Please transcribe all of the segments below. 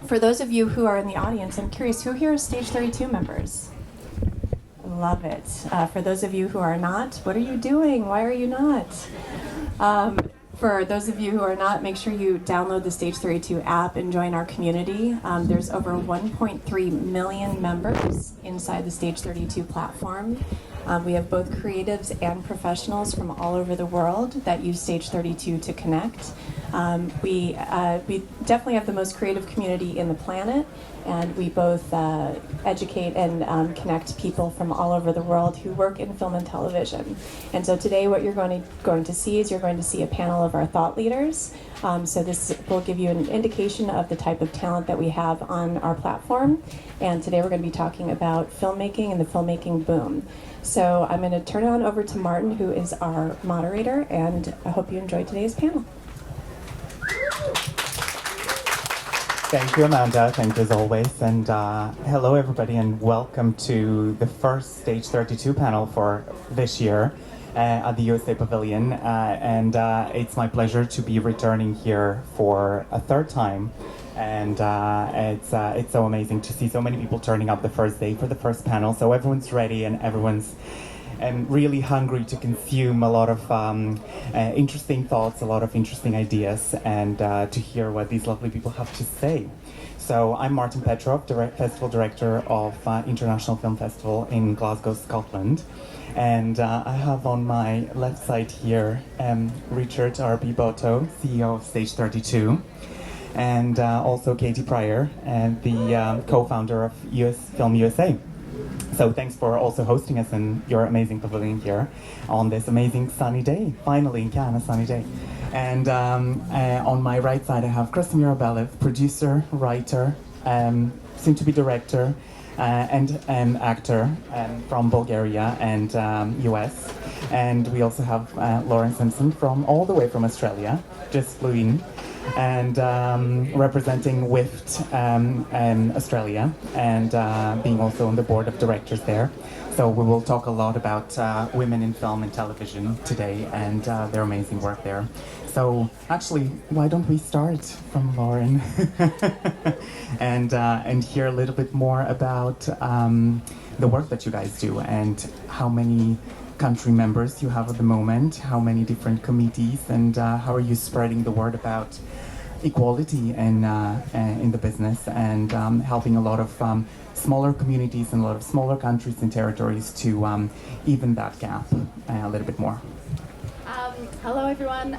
For those of you who are in the audience, I'm curious, who here is Stage 32 members? Love it. For those of you who are not, what are you doing? Why are you not? For those of you who are not, make sure you download the Stage 32 app and join our community. There's over 1.3 million members inside the Stage 32 platform. We have both creatives and professionals from all over the world that use Stage 32 to connect. We definitely have the most creative community in the planet, and we both educate and connect people from all over the world who work in film and television. And so today what you're going to see is you're going to see a panel of our thought leaders. So this will give you an indication of the type of talent that we have on our platform. And today we're going to be talking about filmmaking and the filmmaking boom. So I'm going to turn it on over to Martin, who is our moderator, and I hope you enjoyed today's panel. Thank you, Amanda. Thank you as always. And hello, everybody, and welcome to the first Stage 32 panel for this year at the USA Pavilion. And it's my pleasure to be returning here for a third time. And it's so amazing to see so many people turning up the first day for the first panel. So everyone's ready and everyone's really hungry to consume a lot of interesting thoughts, a lot of interesting ideas, and to hear what these lovely people have to say. So I'm Martin Petrov, Festival Director of International Film Festival in Glasgow, Scotland. And I have on my left side here Richard R.B. Botto, CEO of Stage 32. And also Katie Pryor, and the co-founder of FilmUSA. So thanks for also hosting us in your amazing pavilion here on this amazing sunny day. Finally in Cannes, a sunny day. And on my right side I have Krassimira, Belev, producer, writer, soon-to-be director, and actor from Bulgaria and US. And we also have Lauren Simpson from all the way from Australia, just flew in. And representing IFFG Australia, and being also on the board of directors there. So we will talk a lot about women in film and television today and their amazing work there. So actually, why don't we start from Lauren and hear a little bit more about the work that you guys do and how many country members you have at the moment, how many different committees, and how are you spreading the word about equality in the business and helping a lot of smaller communities and a lot of smaller countries and territories to even that gap a little bit more. Hello everyone.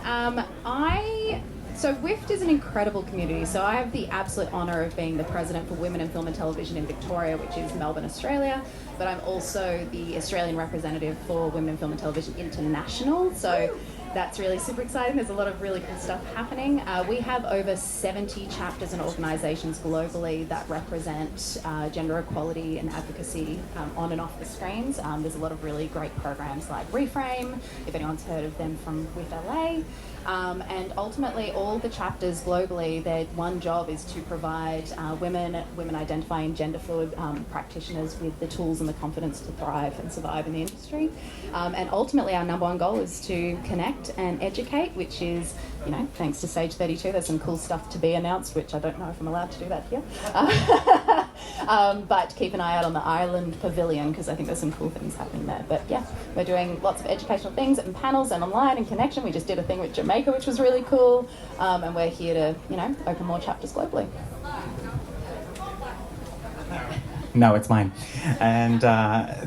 So IFFG is an incredible community. So I have the absolute honour of being the president for Women in Film and Television in Victoria, which is Melbourne, Australia. But I'm also the Australian representative for Women in Film and Television International. So that's really super exciting. There's a lot of really cool stuff happening. We have over 70 chapters and organisations globally that represent gender equality and advocacy on and off the screens. There's a lot of really great programs like Reframe, if anyone's heard of them from with LA. And ultimately, all the chapters globally, their one job is to provide women identifying gender fluid practitioners with the tools and the confidence to thrive and survive in the industry. And ultimately, our number one goal is to connect and educate, which is, you know, thanks to Stage 32, there's some cool stuff to be announced, which I don't know if I'm allowed to do that here. But keep an eye out on the Ireland Pavilion, because I think there's some cool things happening there. But yeah, we're doing lots of educational things and panels and online and connection. We just did a thing with Jamaica, which was really cool. And we're here to, you know, open more chapters globally. No, it's mine. And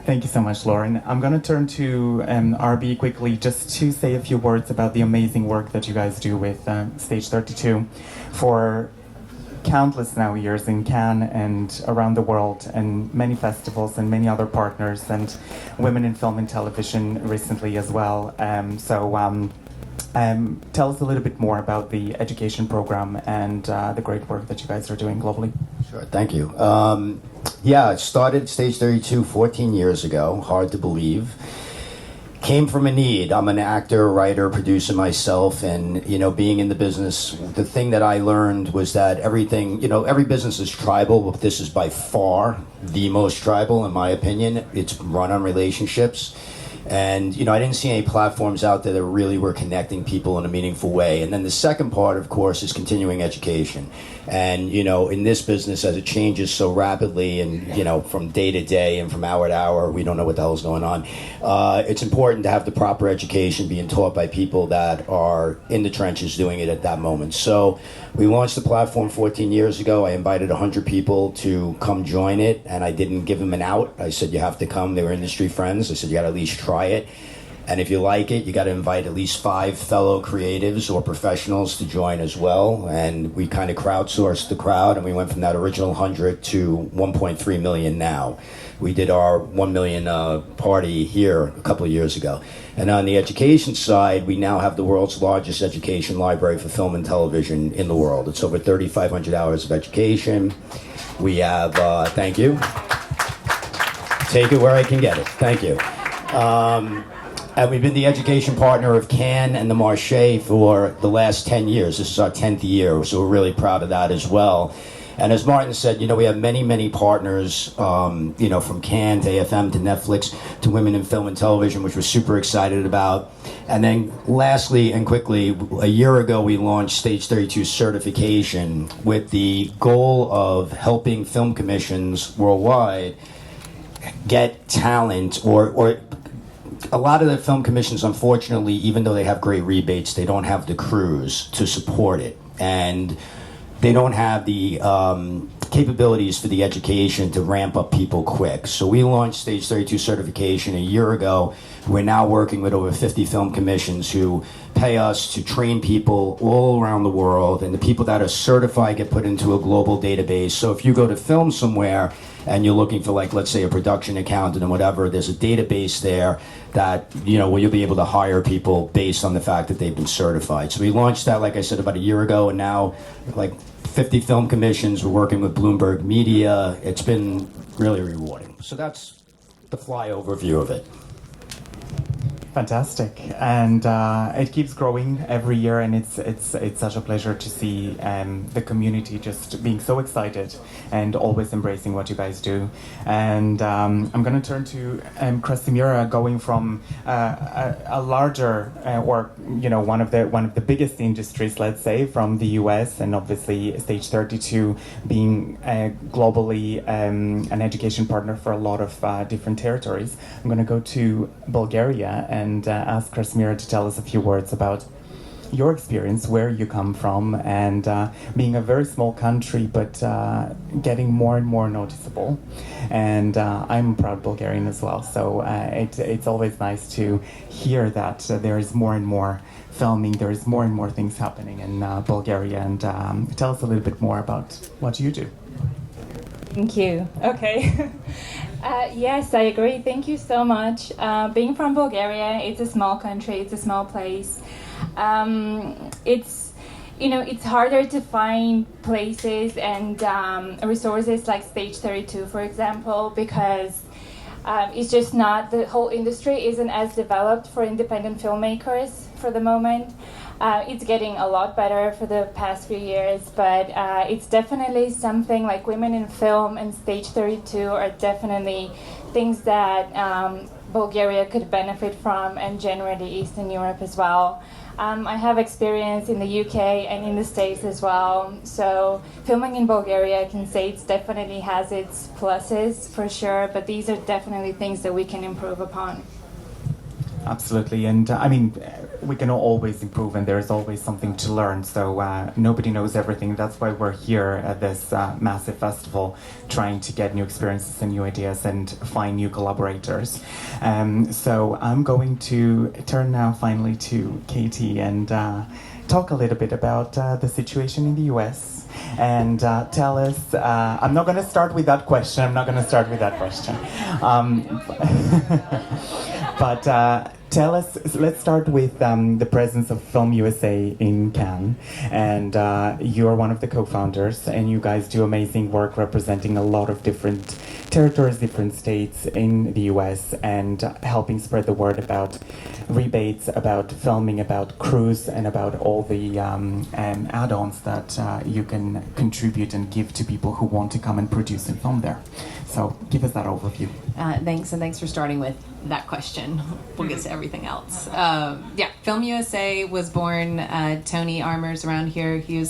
thank you so much, Lauren. I'm going to turn to RB quickly just to say a few words about the amazing work that you guys do with Stage 32 for countless now years in Cannes and around the world, and many festivals and many other partners, and Women in Film and Television recently as well. Tell us a little bit more about the education program and the great work that you guys are doing globally. Sure, thank you. Yeah, I started Stage 32 14 years ago, hard to believe. Came from a need. I'm an actor, writer, producer myself, and, you know, being in the business, the thing that I learned was that everything, you know, every business is tribal, but this is by far the most tribal, in my opinion. It's run on relationships. And, I didn't see any platforms out there that really were connecting people in a meaningful way. And then the second part, of course, is continuing education. And, in this business, as it changes so rapidly and, from day to day and from hour to hour, we don't know what the hell is going on. It's important to have the proper education being taught by people that are in the trenches doing it at that moment. So we launched the platform 14 years ago. I invited 100 people to come join it, and I didn't give them an out. I said, you have to come. They were industry friends. I said, you got to at least try it. And if you like it, you got to invite at least 5 fellow creatives or professionals to join as well. And we kind of crowdsourced the crowd, and we went from that original 100 to 1.3 million now. We did our 1 million party here a couple of years ago. And on the education side, we now have the world's largest education library for film and television in the world. It's over 3,500 hours of education. We have, thank you. Take it where I can get it. Thank you. And we've been the education partner of Cannes and the Marché for the last 10 years. This is our 10th year, so we're really proud of that as well. And as Martin said, we have many, many partners, from Cannes to AFM to Netflix to Women in Film and Television, which we're super excited about. And then lastly and quickly, a year ago, we launched Stage 32 certification with the goal of helping film commissions worldwide get talent or a lot of the film commissions, unfortunately, even though they have great rebates, they don't have the crews to support it. And they don't have the capabilities for the education to ramp up people quick. So we launched Stage 32 certification a year ago. We're now working with over 50 film commissions who pay us to train people all around the world. And the people that are certified get put into a global database. So if you go to film somewhere and you're looking for, like, let's say a production accountant and whatever, there's a database there that, where you'll be able to hire people based on the fact that they've been certified. So we launched that, like I said, about a year ago, and now, like, 50 film commissions. We're working with Bloomberg Media. It's been really rewarding. So that's the fly overview of it. Fantastic, and it keeps growing every year, and it's such a pleasure to see the community just being so excited and always embracing what you guys do. And I'm going to turn to Krassimira, going from a larger or one of the biggest industries, let's say, from the US, and obviously Stage 32 being globally an education partner for a lot of different territories. I'm going to go to Bulgaria and ask Krassimira to tell us a few words about your experience, where you come from, and being a very small country, but getting more and more noticeable. And I'm a proud Bulgarian as well, so it's always nice to hear that there is more and more filming, there is more and more things happening in Bulgaria. And tell us a little bit more about what you do. Thank you. Okay. Yes, I agree. Thank you so much. Being from Bulgaria, it's a small country, it's a small place. It's harder to find places and resources like Stage 32, for example, because it's just not, the whole industry isn't as developed for independent filmmakers for the moment. It's getting a lot better for the past few years, but it's definitely something like Women in Film and Stage 32 are definitely things that Bulgaria could benefit from, and generally Eastern Europe as well. I have experience in the UK and in the States as well. So filming in Bulgaria, I can say it definitely has its pluses for sure, but these are definitely things that we can improve upon. Absolutely, and we can always improve, and there's always something to learn, so nobody knows everything. That's why we're here at this massive festival, trying to get new experiences and new ideas and find new collaborators. So I'm going to turn now finally to Katie and talk a little bit about the situation in the US. And tell us, I'm not going to start with that question, but tell us, let's start with the presence of FilmUSA in Cannes. And you're one of the co-founders, and you guys do amazing work representing a lot of different territories, different states in the US, and helping spread the word about rebates, about filming, about crews, and about all the add-ons that you can can contribute and give to people who want to come and produce and film there. So give us that overview. Thanks, and thanks for starting with that question. We'll get to everything else. FilmUSA was born. Tony Armour's around here. He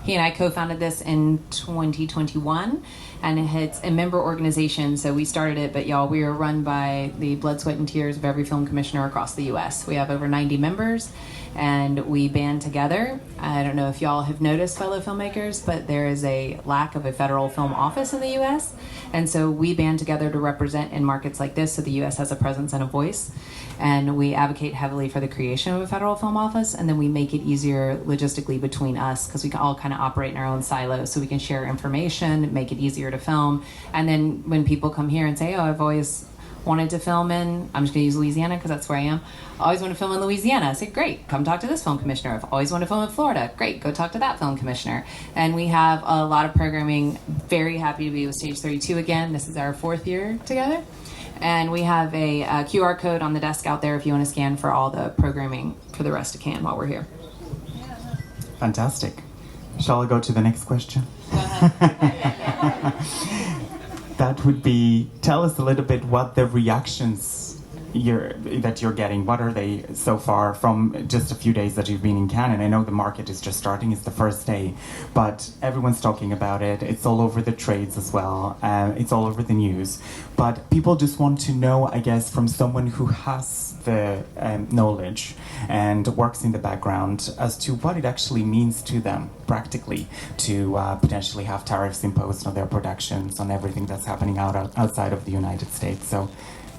and I co-founded this in 2021, and it's a member organization. So we started it, but y'all, we are run by the blood, sweat, and tears of every film commissioner across the U.S. We have over 90 members, and we band together. I don't know if y'all have noticed, fellow filmmakers, but there is a lack of a federal film office in the U.S., and so we band together to represent in markets like this, so the U.S. has a presence and a voice. And we advocate heavily for the creation of a federal film office, and then we make it easier logistically between us, because we can all kind of operate in our own silos, so we can share information, make it easier to film. And then when people come here and say, oh, I've always wanted to film in, I'm just going to use Louisiana because that's where I am. I always want to film in Louisiana. I say, great, come talk to this film commissioner. I've always wanted to film in Florida. Great, go talk to that film commissioner. And we have a lot of programming. Very happy to be with Stage 32 again. This is our 4th year together. And we have a QR code on the desk out there if you want to scan for all the programming for the rest of CAN while we're here. Fantastic. Shall I go to the next question? Go ahead. That would be, tell us a little bit what the reactions that you're getting. What are they so far from just a few days that you've been in Cannes? And I know the market is just starting, it's the first day, but everyone's talking about it. It's all over the trades as well. It's all over the news. But people just want to know, I guess, from someone who has the knowledge and works in the background as to what it actually means to them practically to potentially have tariffs imposed on their productions, on everything that's happening outside of the United States. So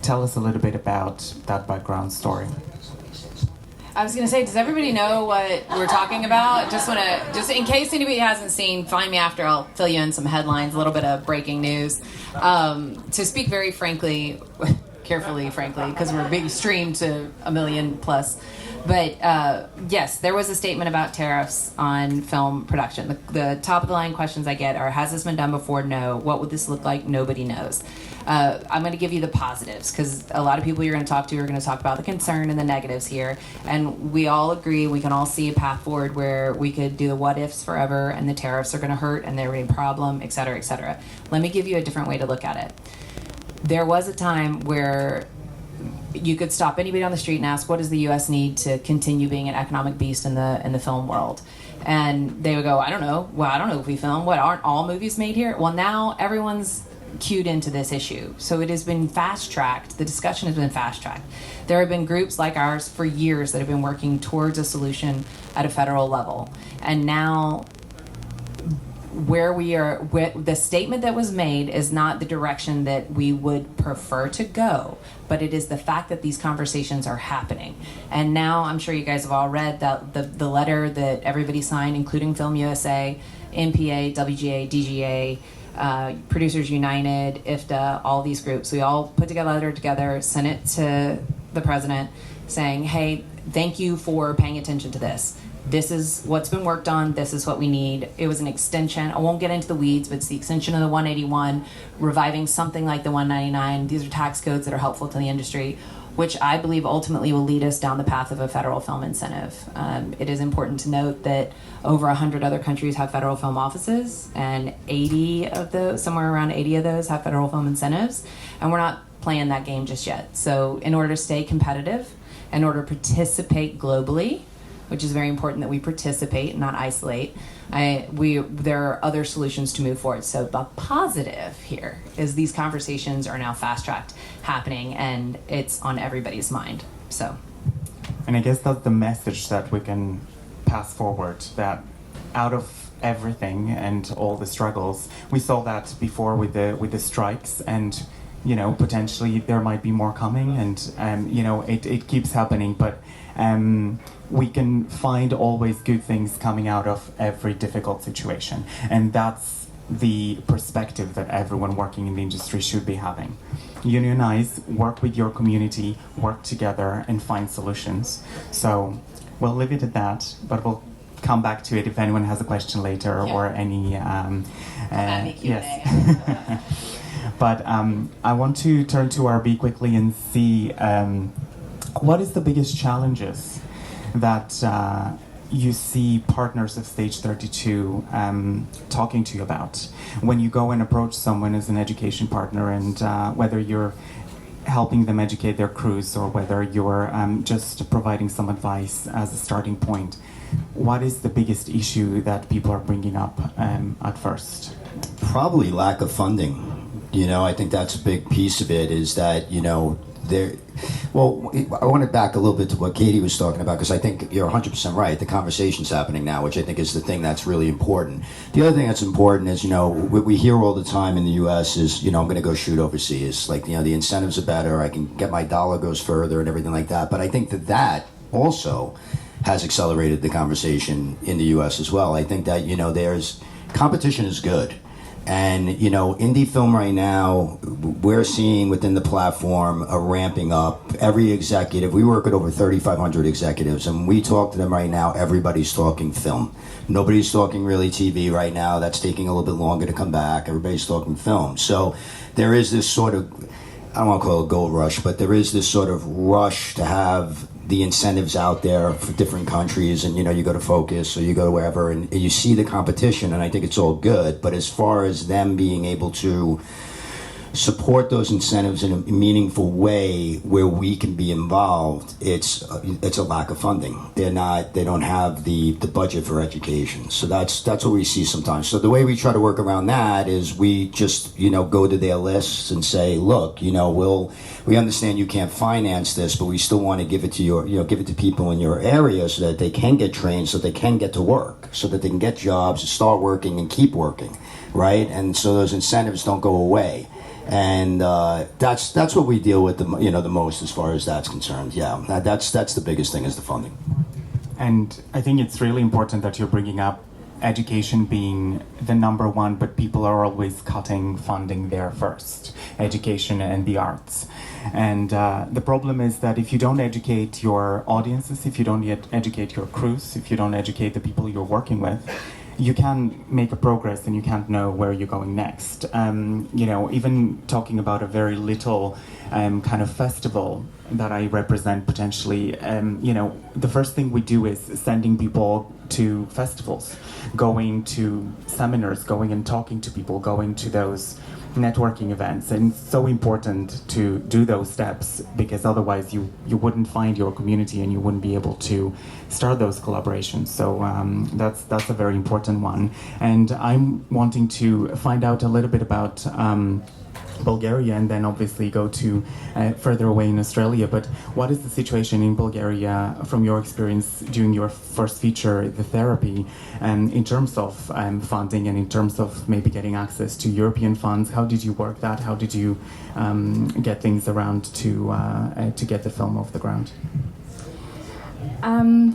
tell us a little bit about that background story. I was going to say, does everybody know what we're talking about? Just in case anybody hasn't seen, find me after. I'll fill you in some headlines, a little bit of breaking news. To speak very frankly, carefully, frankly, because we're being streamed to 1 million plus. But yes, there was a statement about tariffs on film production. The top of the line questions I get are, has this been done before? No. What would this look like? Nobody knows. I'm going to give you the positives, because a lot of people you're going to talk to are going to talk about the concern and the negatives here. And we all agree, we can all see a path forward where we could do the what ifs forever, and the tariffs are going to hurt, and they're a problem, et cetera, et cetera. Let me give you a different way to look at it. There was a time where you could stop anybody on the street and ask, what does the U.S. need to continue being an economic beast in the film world? And they would go, I don't know. Well, I don't know if we film. What, aren't all movies made here? Well, now everyone's cued into this issue. So it has been fast-tracked. The discussion has been fast-tracked. There have been groups like ours for years that have been working towards a solution at a federal level. And now where we are, the statement that was made is not the direction that we would prefer to go, but it is the fact that these conversations are happening. And now I'm sure you guys have all read that the letter that everybody signed, including FilmUSA, MPA, WGA, DGA, Producers United, IFFG, all these groups. We all put together a letter together, sent it to the president saying, hey, thank you for paying attention to this. This is what's been worked on. This is what we need. It was an extension. I won't get into the weeds, but it's the extension of the 181, reviving something like the 199. These are tax codes that are helpful to the industry, which I believe ultimately will lead us down the path of a federal film incentive. It is important to note that over 100 other countries have federal film offices, and 80 of those, somewhere around 80 of those, have federal film incentives, and we're not playing that game just yet. So in order to stay competitive, in order to participate globally, which is very important that we participate and not isolate, there are other solutions to move forward. So the positive here is these conversations are now fast-tracked happening, and it's on everybody's mind. So, and I guess that's the message that we can pass forward, that out of everything and all the struggles, we saw that before with the strikes, and potentially there might be more coming, and it keeps happening, but we can find always good things coming out of every difficult situation, and that's the perspective that everyone working in the industry should be having. Unionize, work with your community, work together, and find solutions. So we'll leave it at that, but we'll come back to it if anyone has a question later, or any yes. But I want to turn to RB quickly and see what is the biggest challenges that you see partners of Stage 32 talking to you about? When you go and approach someone as an education partner, and whether you're helping them educate their crews or whether you're just providing some advice as a starting point, what is the biggest issue that people are bringing up at first? Probably lack of funding. I think that's a big piece of it, is that, well, I want to back a little bit to what Katie was talking about, because I think you're 100% right. The conversation's happening now, which I think is the thing that's really important. The other thing that's important is, what we hear all the time in the U.S. is, I'm going to go shoot overseas. Like, the incentives are better, I can get my dollar goes further and everything like that. But I think that also has accelerated the conversation in the U.S. as well. I think that, there's competition is good. And, indie film right now, we're seeing within the platform a ramping up. Every executive, we work with over 3,500 executives, and when we talk to them right now, everybody's talking film. Nobody's talking really TV right now. That's taking a little bit longer to come back. Everybody's talking film. So there is this sort of, I don't want to call it a gold rush, but there is this sort of rush to have the incentives out there for different countries, and you go to Focus or you go to wherever, and you see the competition, and I think it's all good. But as far as them being able to support those incentives in a meaningful way where we can be involved, it's a lack of funding. They don't have the budget for education. So that's what we see sometimes. So the way we try to work around that is we just go to their lists and say, look, we understand you can't finance this, but we still want to give it to give it to people in your area so that they can get trained, so they can get to work, so that they can get jobs, start working and keep working, right? And so those incentives don't go away. And that's what we deal with the most as far as that's concerned. Yeah, that's the biggest thing, is the funding. And I think it's really important that you're bringing up education being the number one, but people are always cutting funding there first, education and the arts. And the problem is that if you don't educate your audiences, if you don't yet educate your crews, if you don't educate the people you're working with, you can make a progress and you can't know where you're going next. Even talking about a very little kind of festival that I represent potentially, the first thing we do is sending people to festivals, going to seminars, going and talking to people, going to those networking events. And it's so important to do those steps, because otherwise you wouldn't find your community and you wouldn't be able to start those collaborations. So that's a very important one. And I'm wanting to find out a little bit about Bulgaria, and then obviously go to further away in Australia. But what is the situation in Bulgaria from your experience doing your first feature, The Therapy, in terms of funding and in terms of maybe getting access to European funds? How did you work that? How did you get things around to get the film off the ground?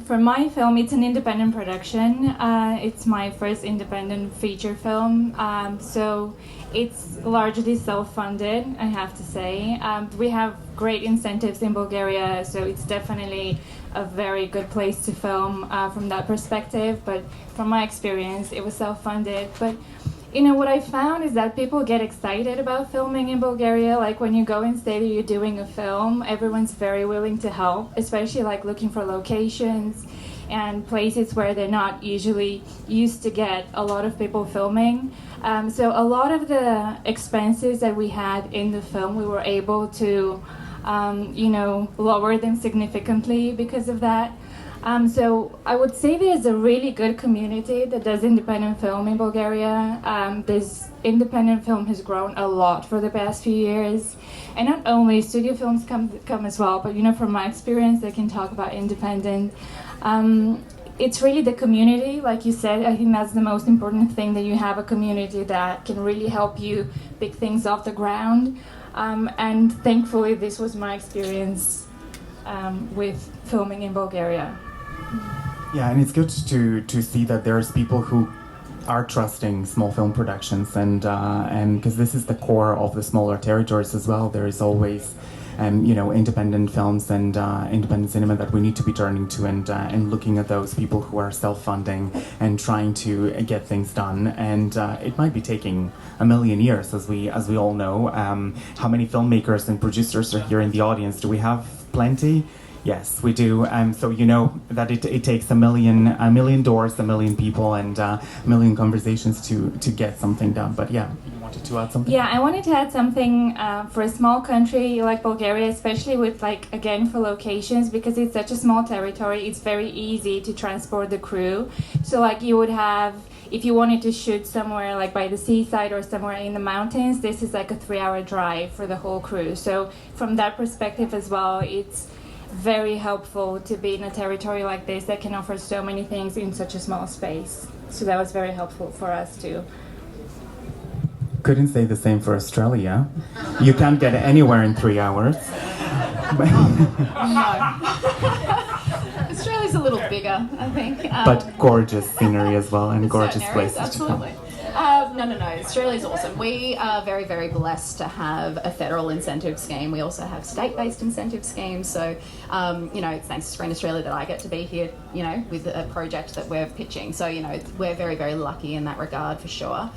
For my film, it's an independent production. It's my first independent feature film. So it's largely self-funded, I have to say. We have great incentives in Bulgaria, so it's definitely a very good place to film from that perspective. But from my experience, it was self-funded. But what I found is that people get excited about filming in Bulgaria. Like when you go and say that you're doing a film, everyone's very willing to help, especially like looking for locations and places where they're not usually used to get a lot of people filming. So a lot of the expenses that we had in the film, we were able to, lower them significantly because of that. So I would say there's a really good community that does independent film in Bulgaria. This independent film has grown a lot for the past few years. And not only studio films come as well, but from my experience, I can talk about independent. It's really the community, like you said. I think that's the most important thing, that you have a community that can really help you pick things off the ground. And thankfully, this was my experience with filming in Bulgaria. Yeah, and it's good to see that there's people who are trusting small film productions, and because this is the core of the smaller territories as well. There is always independent films and independent cinema that we need to be turning to, and looking at those people who are self-funding and trying to get things done. And it might be taking a million years, as we all know. How many filmmakers and producers are here in the audience? Do we have plenty? Yes, we do. So you know that it takes a million doors, a million people, and a million conversations to get something done. But yeah, you wanted to add something? Yeah, I wanted to add something for a small country like Bulgaria, especially with again for locations, because it's such a small territory. It's very easy to transport the crew. So you would have, if you wanted to shoot somewhere like by the seaside or somewhere in the mountains, this is like a 3-hour drive for the whole crew. So from that perspective as well, it's very helpful to be in a territory like this that can offer so many things in such a small space. So that was very helpful for us too. Couldn't say the same for Australia. You can't get anywhere in 3 hours. Australia's a little bigger, I think. But gorgeous scenery as well, and gorgeous areas, places absolutely. to come. No. Australia's awesome. We are very, very blessed to have a federal incentive scheme. We also have state-based incentive schemes. So, it's thanks to Screen Australia that I get to be here, with a project that we're pitching. So, we're very, very lucky in that regard for sure.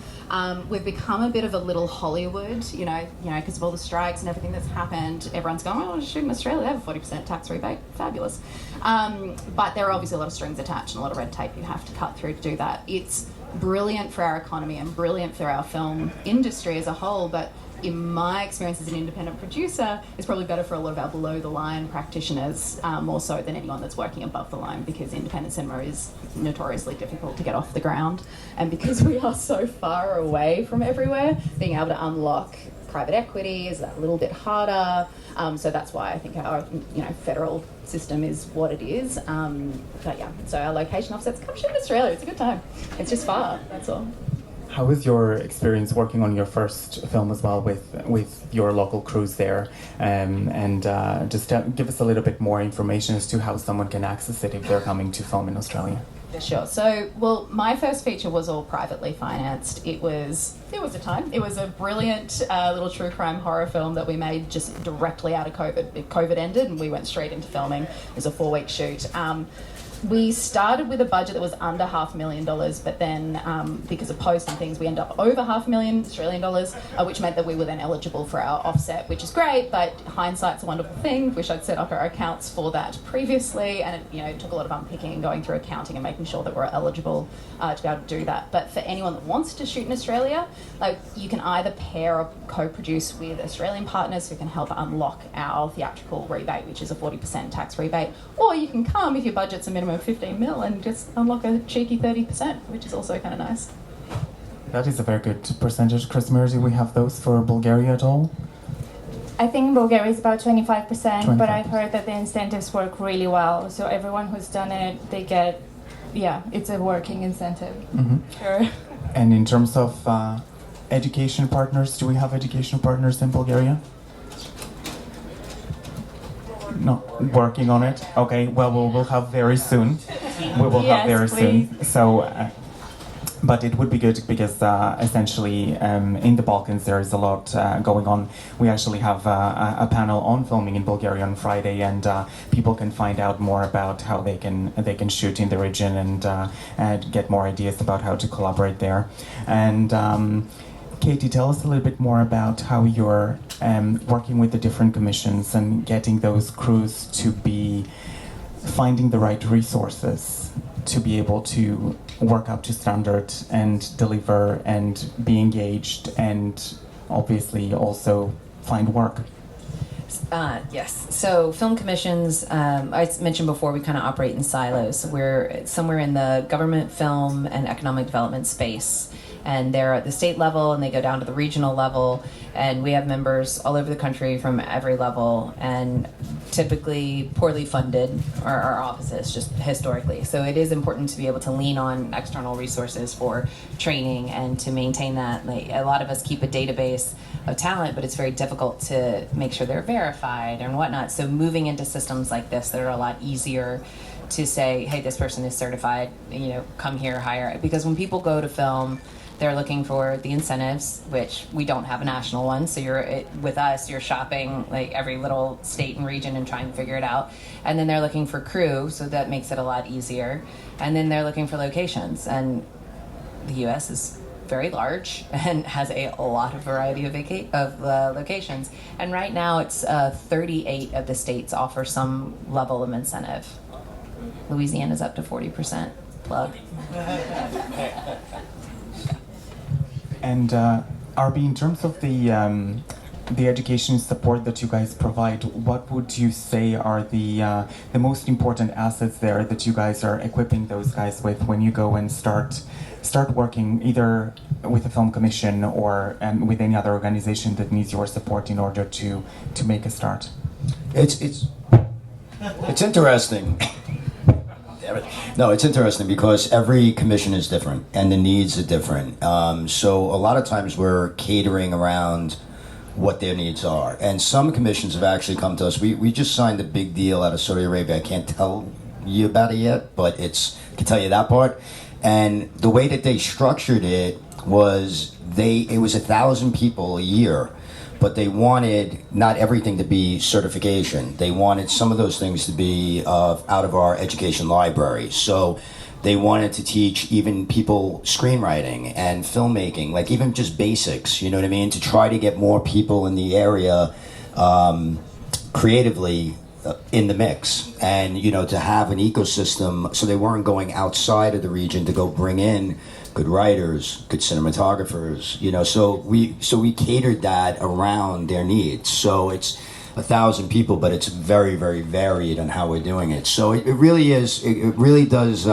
We've become a bit of a little Hollywood, because of all the strikes and everything that's happened. Everyone's going, oh, shoot in Australia, they have a 40% tax rebate. Fabulous. But there are obviously a lot of strings attached and a lot of red tape you have to cut through to do that. It's brilliant for our economy and brilliant for our film industry as a whole, but in my experience as an independent producer, it's probably better for a lot of our below-the-line practitioners, more so than anyone that's working above the line, because independent cinema is notoriously difficult to get off the ground. And because we are so far away from everywhere, being able to unlock private equity is that little bit harder. So that's why I think our federal system is what it is. But yeah, so our location offsets, come shoot in Australia. It's a good time. It's just far, that's all. How was your experience working on your first film as well with your local crews there? Just give us a little bit more information as to how someone can access it if they're coming to film in Australia. Sure. So, my first feature was all privately financed. It was a time. It was a brilliant little true crime horror film that we made just directly out of COVID. COVID ended and we went straight into filming. It was a 4-week shoot. We started with a budget that was under $500,000, but then because of post and things, we ended up over $500,000 Australian dollars, which meant that we were then eligible for our offset, which is great, but hindsight's a wonderful thing. Wish I'd set up our accounts for that previously, and it took a lot of unpicking and going through accounting and making sure that we're eligible to be able to do that. But for anyone that wants to shoot in Australia, you can either pair or co-produce with Australian partners who can help unlock our theatrical rebate, which is a 40% tax rebate, or you can come if your budget's a minimum of 15 mil and just unlock a cheeky 30%, which is also kind of nice. That is a very good percentage. Krassimira, do we have those for Bulgaria at all? I think Bulgaria is about 25%, 25%, but I've heard that the incentives work really well. So everyone who's done it, they get, it's a working incentive. Mm-hmm. Sure. And in terms of education partners, do we have education partners in Bulgaria? No, working on it. Okay, well, we'll have very soon. We will have very soon. So, but it would be good because essentially in the Balkans there is a lot going on. We actually have a panel on filming in Bulgaria on Friday, and people can find out more about how they can shoot in the region and get more ideas about how to collaborate there. And Katie, tell us a little bit more about how you're working with the different commissions and getting those crews to be finding the right resources to be able to work up to standard and deliver and be engaged and obviously also find work. Yes. So film commissions, I mentioned before, we kind of operate in silos. We're somewhere in the government, film, and economic development space. And they're at the state level and they go down to the regional level. And we have members all over the country from every level, and typically poorly funded are our offices, just historically. So it is important to be able to lean on external resources for training and to maintain that. A lot of us keep a database of talent, but it's very difficult to make sure they're verified and whatnot. So moving into systems like this that are a lot easier to say, hey, this person is certified, come here, hire. Because when people go to film, they're looking for the incentives, which we don't have a national one. So with us, you're shopping every little state and region and trying to figure it out. And then they're looking for crew, so that makes it a lot easier. And then they're looking for locations. And the U.S. is very large and has a lot of variety of locations. And right now, it's 38 of the states offer some level of incentive. Louisiana's up to 40%. Plug. And Arby, in terms of the education support that you guys provide, what would you say are the most important assets there that you guys are equipping those guys with when you go and start working either with a film commission or with any other organization that needs your support in order to make a start? It's interesting. No, it's interesting because every commission is different and the needs are different. So a lot of times we're catering around what their needs are. And some commissions have actually come to us. We just signed a big deal out of Saudi Arabia. I can't tell you about it yet, but I can tell you that part. And the way that they structured it was it was 1,000 people a year, but they wanted not everything to be certification. They wanted some of those things to be out of our education library. So they wanted to teach even people screenwriting and filmmaking, like even just basics, you know what I mean? To try to get more people in the area creatively in the mix, and to have an ecosystem, so they weren't going outside of the region to go bring in good writers, good cinematographers, so we catered that around their needs. So it's 1,000 people, but it's very, very varied on how we're doing it. So it really is, it really does,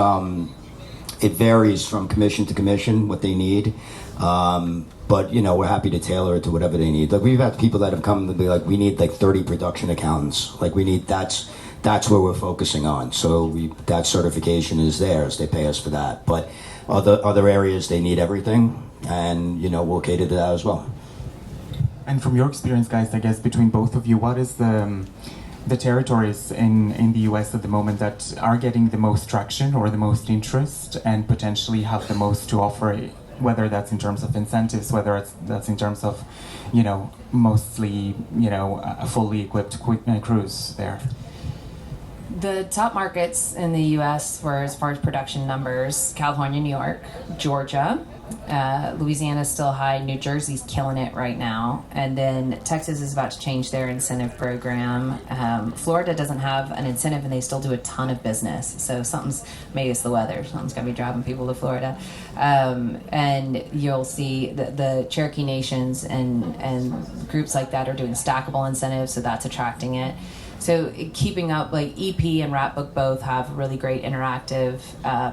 it varies from commission to commission what they need. But we're happy to tailor it to whatever they need. Like we've had people that have come to be like, we need like 30 production accountants. Like we need, that's where we're focusing on. So that certification is theirs. They pay us for that. But other areas, they need everything, and we'll cater to that as well. And from your experience, guys, I guess between both of you, what is the territories in the US at the moment that are getting the most traction or the most interest and potentially have the most to offer, whether that's in terms of incentives, whether that's in terms of, mostly, a fully equipped crews there? The top markets in the U.S. were, as far as production numbers, California, New York, Georgia, Louisiana's still high, New Jersey's killing it right now, and then Texas is about to change their incentive program. Florida doesn't have an incentive and they still do a ton of business, so maybe it's the weather, something's going to be driving people to Florida. And you'll see the Cherokee Nations and groups like that are doing stackable incentives, so that's attracting it. So keeping up, like EP and Rapbook both have really great interactive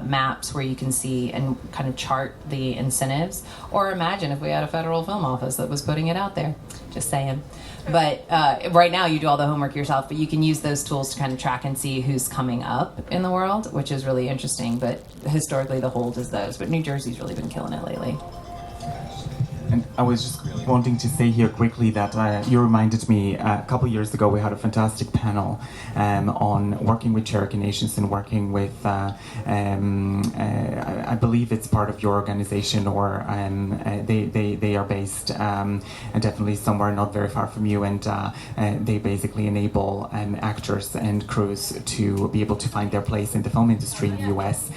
maps where you can see and kind of chart the incentives. Or imagine if we had a federal film office that was putting it out there. Just saying. But right now you do all the homework yourself, but you can use those tools to kind of track and see who's coming up in the world, which is really interesting. But historically the hold is those. But New Jersey's really been killing it lately. And I was just wanting to say here quickly that you reminded me a couple years ago we had a fantastic panel on working with Cherokee Nations and working with, I believe it's part of your organization, or they are based definitely somewhere not very far from you, and they basically enable actors and crews to be able to find their place in the film industry in the US.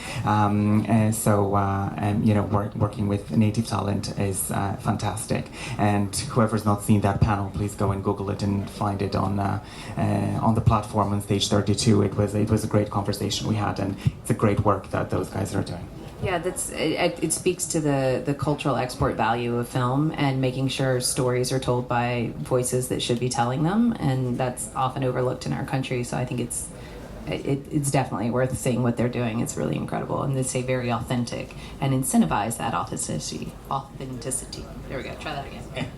Working with native talent is fantastic, and whoever's not seen that panel, please go and Google it and find it on the platform on Stage 32. It was a great conversation we had, and it's a great work that those guys are doing. Yeah, it speaks to the cultural export value of film and making sure stories are told by voices that should be telling them, and that's often overlooked in our country. So I think it's definitely worth seeing what they're doing. It's really incredible, and they stay very authentic and incentivize that authenticity. There we go. Try that again.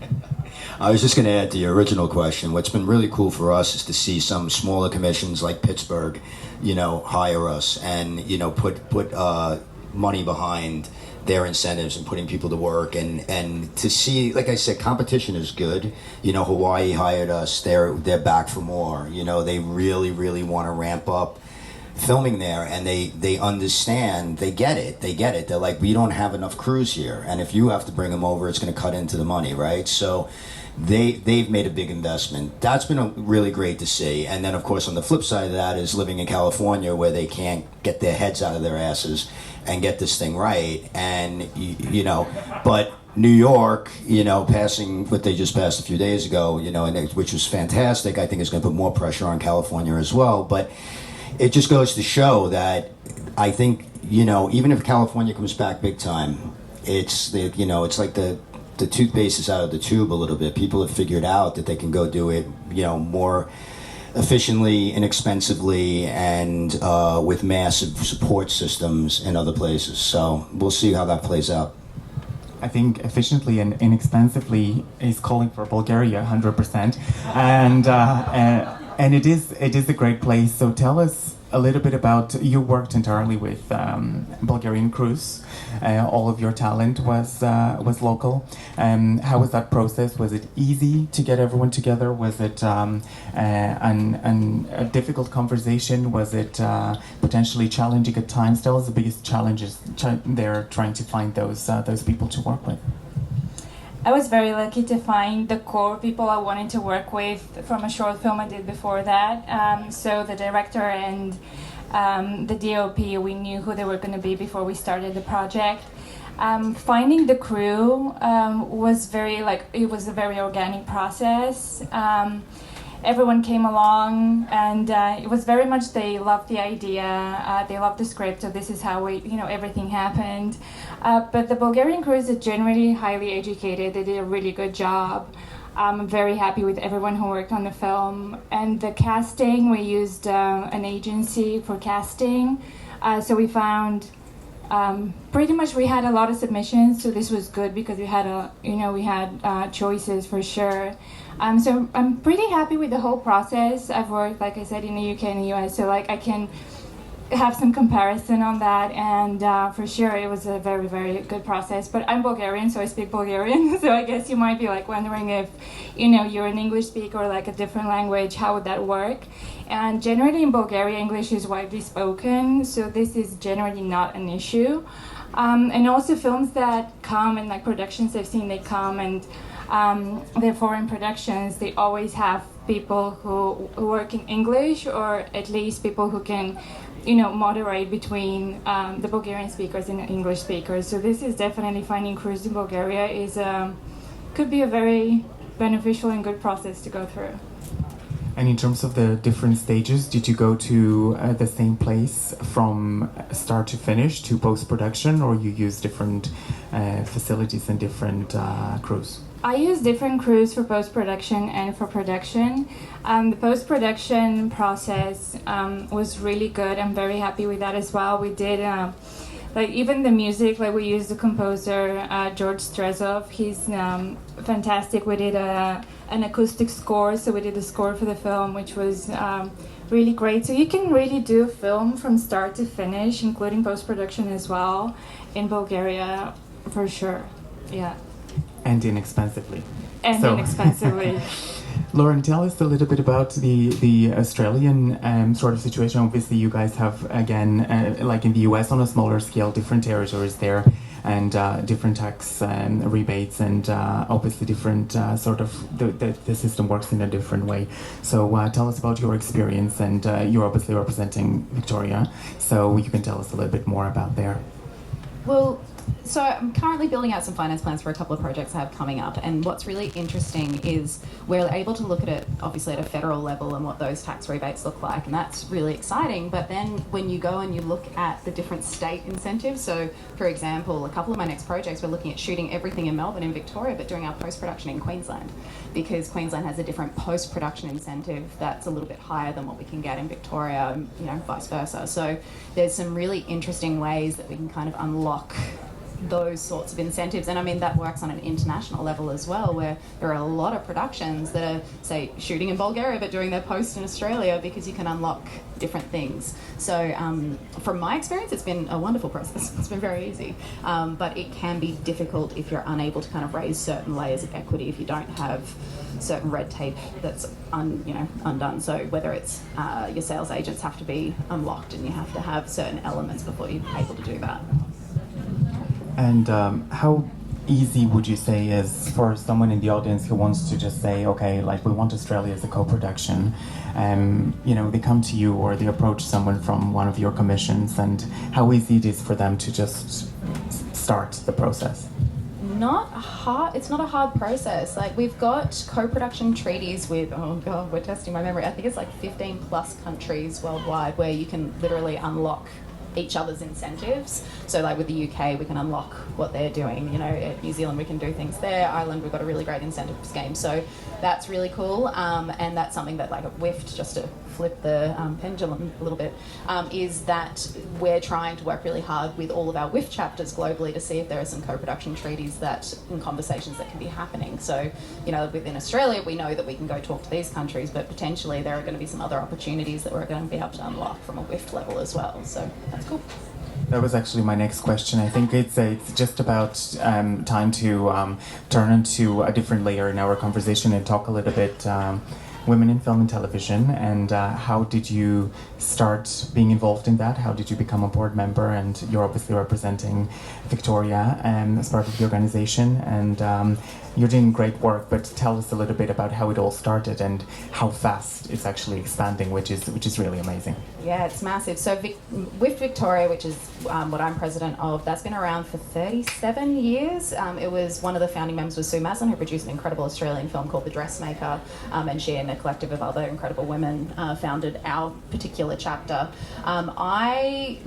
I was just going to add to your original question. What's been really cool for us is to see some smaller commissions like Pittsburgh, hire us and put money behind their incentives and putting people to work, and to see, like I said, competition is good. Hawaii hired us. They're back for more. They really, really want to ramp up filming there, and they understand, they get it. They're like, we don't have enough crews here, and if you have to bring them over, it's going to cut into the money, right? So they've made a big investment. That's been really great to see. And then, of course, on the flip side of that is living in California, where they can't get their heads out of their asses and get this thing right. And but New York, passing what they just passed a few days ago, which was fantastic. I think it's going to put more pressure on California as well. But it just goes to show that I think, even if California comes back big time, it's like the toothpaste is out of the tube a little bit. People have figured out that they can go do it, more efficiently, inexpensively, and with massive support systems in other places. So we'll see how that plays out. I think efficiently and inexpensively is calling for Bulgaria 100%, and it is a great place. So tell us a little bit about, you worked entirely with Bulgarian crews. All of your talent was local. How was that process? Was it easy to get everyone together? Was it a difficult conversation? Was it potentially challenging at times? Tell us the biggest challenges they're trying to find those people to work with. I was very lucky to find the core people I wanted to work with from a short film I did before that. So the director and the DOP, we knew who they were going to be before we started the project. Finding the crew was it was a very organic process. Everyone came along, and it was very much, they loved the idea, they loved the script, so this is how everything happened. But the Bulgarian crews are generally highly educated. They did a really good job. I'm very happy with everyone who worked on the film. And the casting, we used an agency for casting. So we found, pretty much we had a lot of submissions, so this was good because we had choices for sure. So I'm pretty happy with the whole process. I've worked, like I said, in the UK and the US, so I can have some comparison on that, and for sure it was a very, very good process. But I'm Bulgarian, so I speak Bulgarian, so I guess you might be wondering if you're an English speaker or a different language, how would that work? And generally in Bulgaria, English is widely spoken, so this is generally not an issue. And also films that come and productions I've seen, they come and they're foreign productions, they always have people who work in English, or at least people who can moderate between the Bulgarian speakers and the English speakers. So this is definitely, finding crews in Bulgaria could be a very beneficial and good process to go through. And in terms of the different stages, did you go to the same place from start to finish, to post-production, or you use different facilities and different crews? I use different crews for post-production and for production. The post-production process was really good. I'm very happy with that as well. We did, even the music, we used the composer, George Strezov. He's fantastic. We did an acoustic score, so we did the score for the film, which was really great. So you can really do film from start to finish, including post-production as well, in Bulgaria, for sure. Yeah. And inexpensively. And inexpensively. Lauren, tell us a little bit about the Australian sort of situation. Obviously, you guys have, again, like in the US on a smaller scale, different territories there, and different tax rebates, and obviously different the system works in a different way. So tell us about your experience, and you're obviously representing Victoria, so you can tell us a little bit more about there. Well, so I'm currently building out some finance plans for a couple of projects I have coming up, and what's really interesting is we're able to look at it obviously at a federal level and what those tax rebates look like, and that's really exciting. But then when you go and you look at the different state incentives, so for example, a couple of my next projects, we're looking at shooting everything in Melbourne and Victoria, but doing our post-production in Queensland, because Queensland has a different post-production incentive that's a little bit higher than what we can get in Victoria, vice versa. So there's some really interesting ways that we can kind of unlock those sorts of incentives, and I mean that works on an international level as well, where there are a lot of productions that are, say, shooting in Bulgaria but doing their post in Australia, because you can unlock different things. So from my experience, it's been a wonderful process. It's been very easy, but it can be difficult if you're unable to kind of raise certain layers of equity, if you don't have certain red tape that's undone. So whether it's your sales agents have to be unlocked, and you have to have certain elements before you're able to do that. And how easy would you say is for someone in the audience who wants to just say, okay, like we want Australia as a co-production, they come to you or they approach someone from one of your commissions, and how easy it is for them to just start the process? It's not a hard process. Like, we've got co-production treaties with, oh god, we're testing my memory, I think it's like 15 plus countries worldwide where you can literally unlock each other's incentives. So like with the UK, we can unlock what they're doing. At New Zealand, we can do things there. Ireland, we've got a really great incentive scheme. So that's really cool. And that's something that, like, at WIFT, just to flip the pendulum a little bit, is that we're trying to work really hard with all of our WIFT chapters globally to see if there are some co-production treaties and conversations that can be happening. So, within Australia, we know that we can go talk to these countries, but potentially there are going to be some other opportunities that we're going to be able to unlock from a WIFT level as well. So that's cool. That was actually my next question. I think it's just about time to turn into a different layer in our conversation and talk a little bit women in film and television, and how did you start being involved in that? How did you become a board member? And you're obviously representing Victoria as part of the organization, and you're doing great work, but tell us a little bit about how it all started and how fast it's actually expanding, which is really amazing. Yeah, it's massive. So WIFT Victoria, which is what I'm president of, that's been around for 37 years. It was one of the founding members was Sue Masson, who produced an incredible Australian film called The Dressmaker, and she and a collective of other incredible women founded our particular chapter. I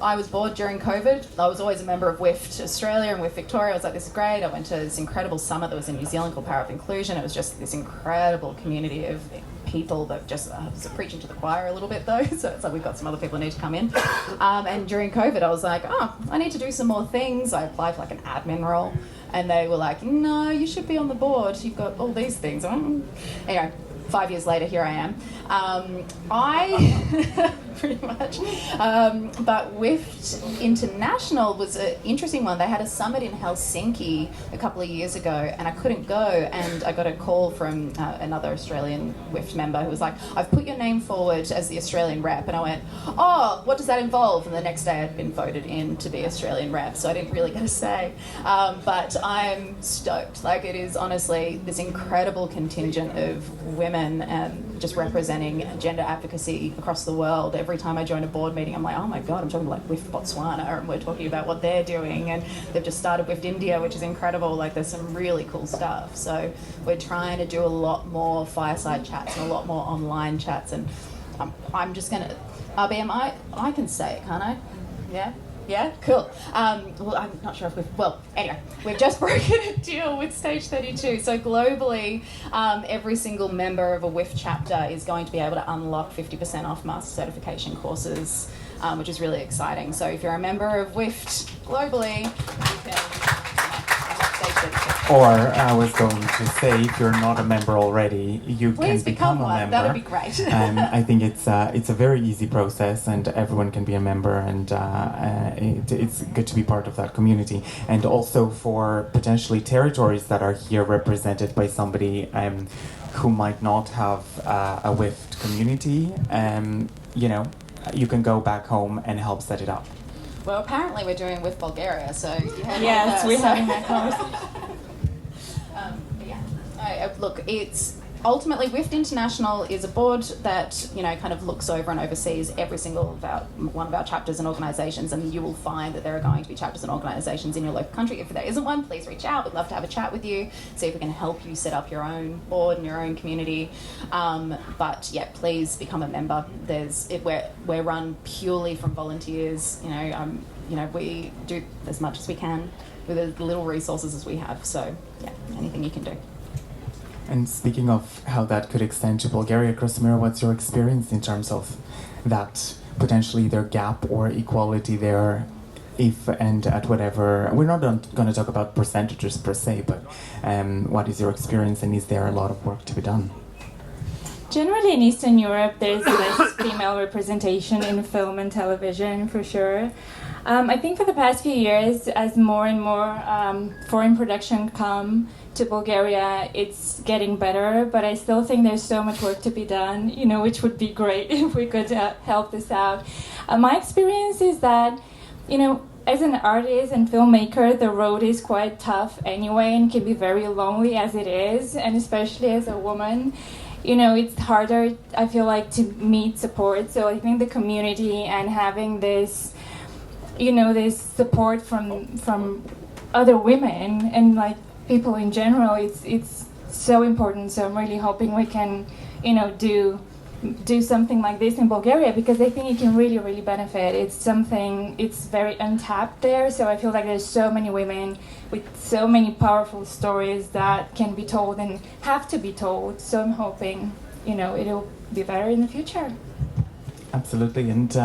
was bored during COVID. I was always a member of WIFT Australia and WIFT Victoria. I was like, this is great. I went to this incredible summit that was in New Zealand called Power of Inclusion. It was just this incredible community of people that just was preaching to the choir a little bit though, so it's like we've got some other people who need to come in. And during COVID, I was like, I need to do some more things. I applied for like an admin role, and they were like, no, you should be on the board. You've got all these things. Anyway, 5 years later, here I am. Pretty much. But WIFT International was an interesting one. They had a summit in Helsinki a couple of years ago, and I couldn't go. And I got a call from another Australian WIFT member who was like, I've put your name forward as the Australian rep. And I went, oh, what does that involve? And the next day I'd been voted in to be Australian rep, so I didn't really get a say. But I'm stoked. Like, it is honestly this incredible contingent of women just representing gender advocacy across the world. Every time I join a board meeting, I'm like, oh my God, I'm talking like WIFT Botswana, and we're talking about what they're doing, and they've just started WIFT India, which is incredible. Like, there's some really cool stuff. So we're trying to do a lot more fireside chats and a lot more online chats, and I'm just gonna, RBM, I can say it, can't I? Yeah, cool. Well, I'm not sure if anyway, we've just broken a deal with Stage 32. So globally, every single member of a WIFT chapter is going to be able to unlock 50% off master certification courses, which is really exciting. So if you're a member of WIFT globally, you can unlock Stage 32. Or I was going to say, if you're not a member already, you Please can become a one. member. That would be great. I think it's a very easy process, and everyone can be a member, and it's good to be part of that community. And also for potentially territories that are here represented by somebody who might not have a WIFT community, you can go back home and help set it up. Well, apparently we're doing with Bulgaria, so you heard Yes, that we're first. having that conversation. Look, it's ultimately WIFT International is a board that kind of looks over and oversees every single one of our chapters and organisations, and you will find that there are going to be chapters and organisations in your local country. If there isn't one, please reach out. We'd love to have a chat with you, see if we can help you set up your own board and your own community. But yeah, please become a member. We're run purely from volunteers. We do as much as we can with as little resources as we have. So yeah, anything you can do. And speaking of how that could extend to Bulgaria, Krassimira, what's your experience in terms of that potentially either gap or equality there, if and at whatever? We're not going to talk about percentages per se, but what is your experience, and is there a lot of work to be done? Generally in Eastern Europe, there's less female representation in film and television, for sure. I think for the past few years, as more and more foreign production come to Bulgaria, it's getting better, but I still think there's so much work to be done, which would be great if we could help this out. My experience is that, as an artist and filmmaker, the road is quite tough anyway and can be very lonely as it is, and especially as a woman. You know, it's harder, I feel like, to meet support. So I think the community and having this, you know, this support from other women and like people in general, it's so important. So I'm really hoping we can, you know, do something like this in Bulgaria, because I think it can really, really benefit. It's very untapped there, so I feel like there's so many women with so many powerful stories that can be told and have to be told. So I'm hoping, you know, it'll be better in the future. Absolutely, and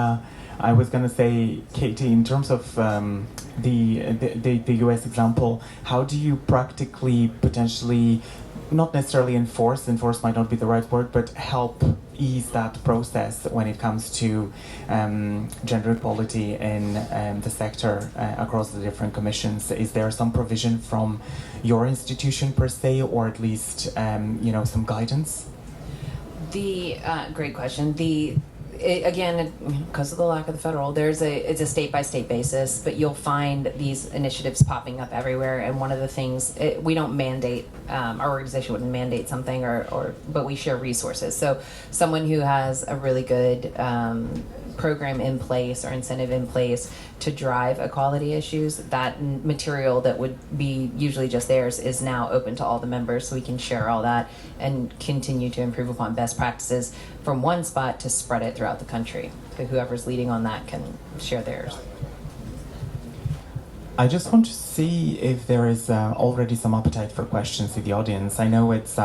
I was going to say, Katie, in terms of the US example, how do you practically potentially, not necessarily enforce might not be the right word, but help ease that process when it comes to gender equality in the sector across the different commissions? Is there some provision from your institution per se, or at least you know, some guidance? Great question. Again, because of the lack of the federal, it's a state-by-state basis, but you'll find these initiatives popping up everywhere. And one of the things, we don't mandate, our organization wouldn't mandate something, but we share resources. So someone who has a really good program in place or incentive in place to drive equality issues, that material that would be usually just theirs is now open to all the members, so we can share all that and continue to improve upon best practices from one spot to spread it throughout the country. So whoever's leading on that can share theirs. I just want to see if there is already some appetite for questions in the audience. I know it's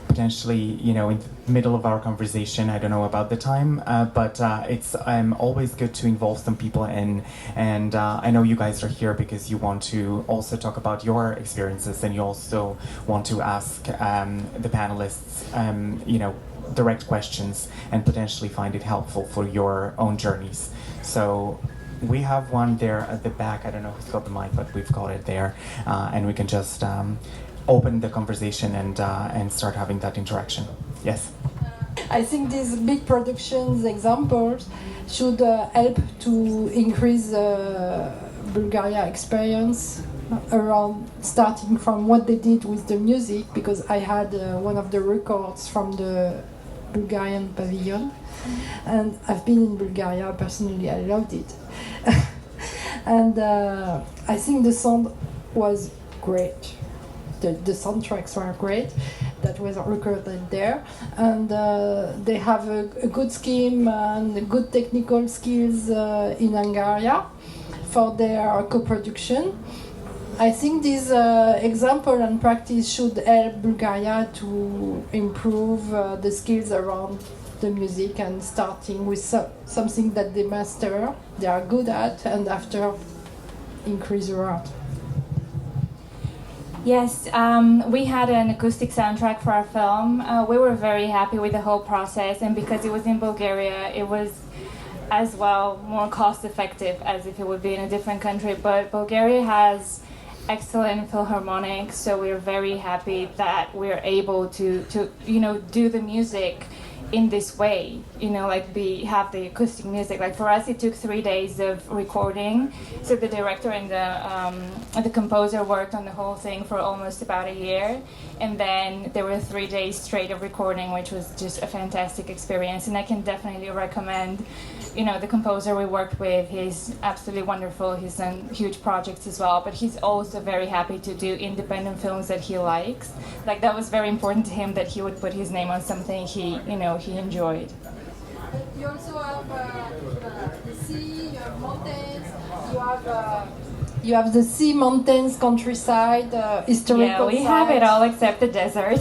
potentially, you know, in the middle of our conversation. I don't know about the time, but it's always good to involve some people in. And I know you guys are here because you want to also talk about your experiences, and you also want to ask the panelists, you know, direct questions and potentially find it helpful for your own journeys. So we have one there at the back. I don't know who's got the mic, but we've got it there, and we can just open the conversation and start having that interaction. Yes. I think these big productions examples should help to increase Bulgaria experience around starting from what they did with the music, because I had one of the records from the Bulgarian pavilion, and I've been in Bulgaria personally. I loved it. And I think the sound was great. The soundtracks were great that was recorded there, and they have a good scheme and good technical skills in Hungary for their co-production. I think this example and practice should help Bulgaria to improve the skills around the music, and starting with something that they master, they are good at, and after increase around. Yes, we had an acoustic soundtrack for our film. We were very happy with the whole process, and because it was in Bulgaria, it was as well more cost effective as if it would be in a different country. But Bulgaria has excellent philharmonics, so we're very happy that we're able to you know, do the music in this way, you know, like have the acoustic music. Like for us, it took 3 days of recording. So the director and the composer worked on the whole thing for almost about a year, and then there were 3 days straight of recording, which was just a fantastic experience. And I can definitely recommend, you know, the composer we worked with. He's absolutely wonderful. He's done huge projects as well, but he's also very happy to do independent films that he likes. Like that was very important to him, that he would put his name on something he enjoyed. You also have the sea, you have mountains, you have the sea, mountains, countryside, historical. Yeah, we have it all except the desert.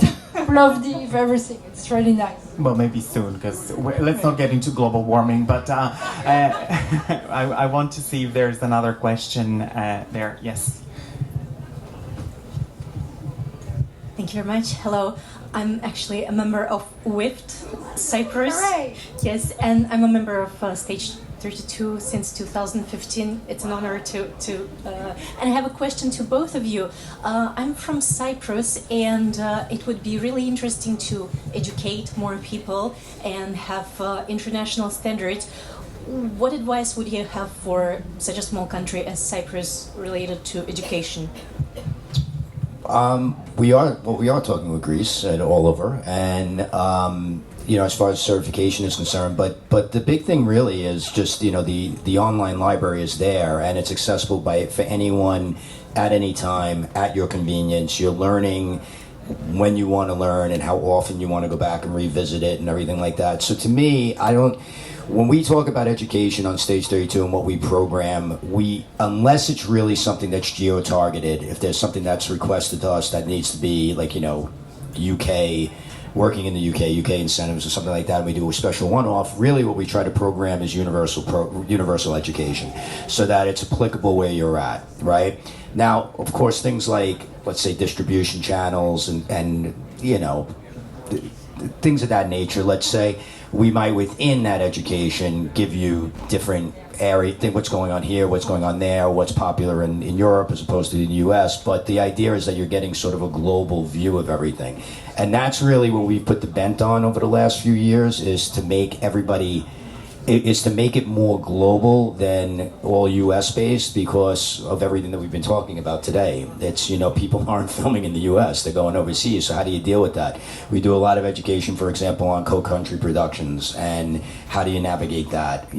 Plovdiv, everything. It's really nice. Well, maybe soon, because let's not get into global warming, but I want to see if there's another question there. Yes. Thank you very much. Hello. I'm actually a member of IFFG, Cyprus. Hooray! Yes, and I'm a member of Stage 32 since 2015. It's an honor and I have a question to both of you. I'm from Cyprus, and it would be really interesting to educate more people and have international standards. what advice would you have for such a small country as Cyprus related to education? We are talking with Greece and all over, and as far as certification is concerned, but the big thing really is just the online library is there and it's accessible for anyone at any time at your convenience. You're learning when you want to learn and how often you want to go back and revisit it and everything like that. So to me, when we talk about education on Stage 32 and what we program, unless it's really something that's geo-targeted, if there's something that's requested to us that needs to be like, UK, working in the UK incentives or something like that, and we do a special one-off, really what we try to program is universal education so that it's applicable where you're at, right? Now, of course, things like, let's say, distribution channels and things of that nature, let's say, we might within that education give you different area, think what's going on here, what's going on there, what's popular in Europe as opposed to the US, but the idea is that you're getting sort of a global view of everything. And that's really what we've put the bent on over the last few years, is to make it more global than all US based because of everything that we've been talking about today. It's, people aren't filming in the US, they're going overseas, so how do you deal with that? We do a lot of education, for example, on co-country productions and how do you navigate that,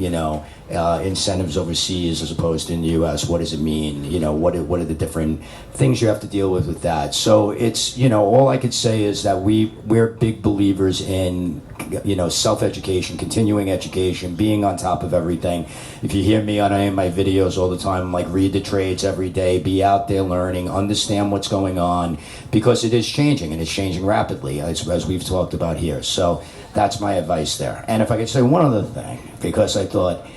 incentives overseas as opposed to in the US, what does it mean? What are the different things you have to deal with that? So it's, all I could say is that we're big believers in, self-education, continuing education, being on top of everything. If you hear me on any of my videos all the time, I'm like, read the trades every day, be out there learning, understand what's going on, because it is changing and it's changing rapidly, as we've talked about here. So that's my advice there. And if I could say one other thing, because I thought,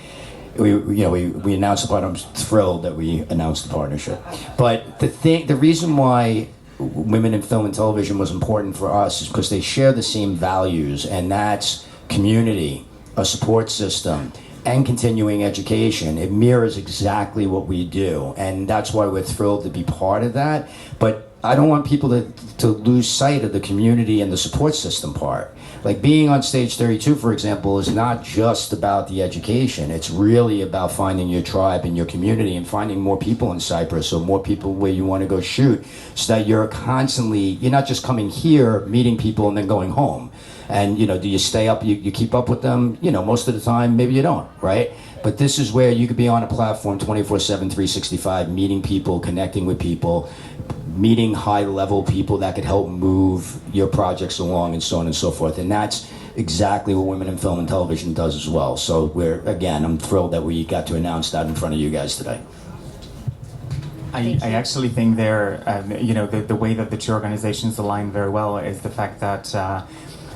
we announced the partnership. I'm thrilled that we announced the partnership. But the reason why women in film and television was important for us is because they share the same values, and that's community, a support system, and continuing education. It mirrors exactly what we do, and that's why we're thrilled to be part of that. But I don't want people to lose sight of the community and the support system part. Like being on Stage 32, for example, is not just about the education. It's really about finding your tribe and your community and finding more people in Cyprus or more people where you want to go shoot, so that you're not just coming here, meeting people and then going home. And, do you stay up, you keep up with them? Most of the time, maybe you don't, right? But this is where you could be on a platform 24/7, 365, meeting people, connecting with people, meeting high-level people that could help move your projects along and so on and so forth. And that's exactly what Women in Film and Television does as well. So I'm thrilled that we got to announce that in front of you guys today. I actually think the way that the two organizations align very well is the fact that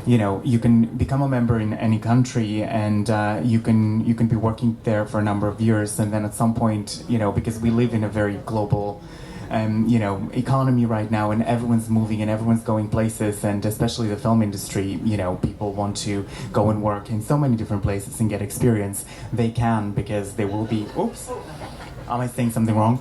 you can become a member in any country, and you can be working there for a number of years, and then at some point, because we live in a very global economy right now, and everyone's moving and everyone's going places, and especially the film industry, people want to go and work in so many different places and get experience. They can, because they will be, am I saying something wrong?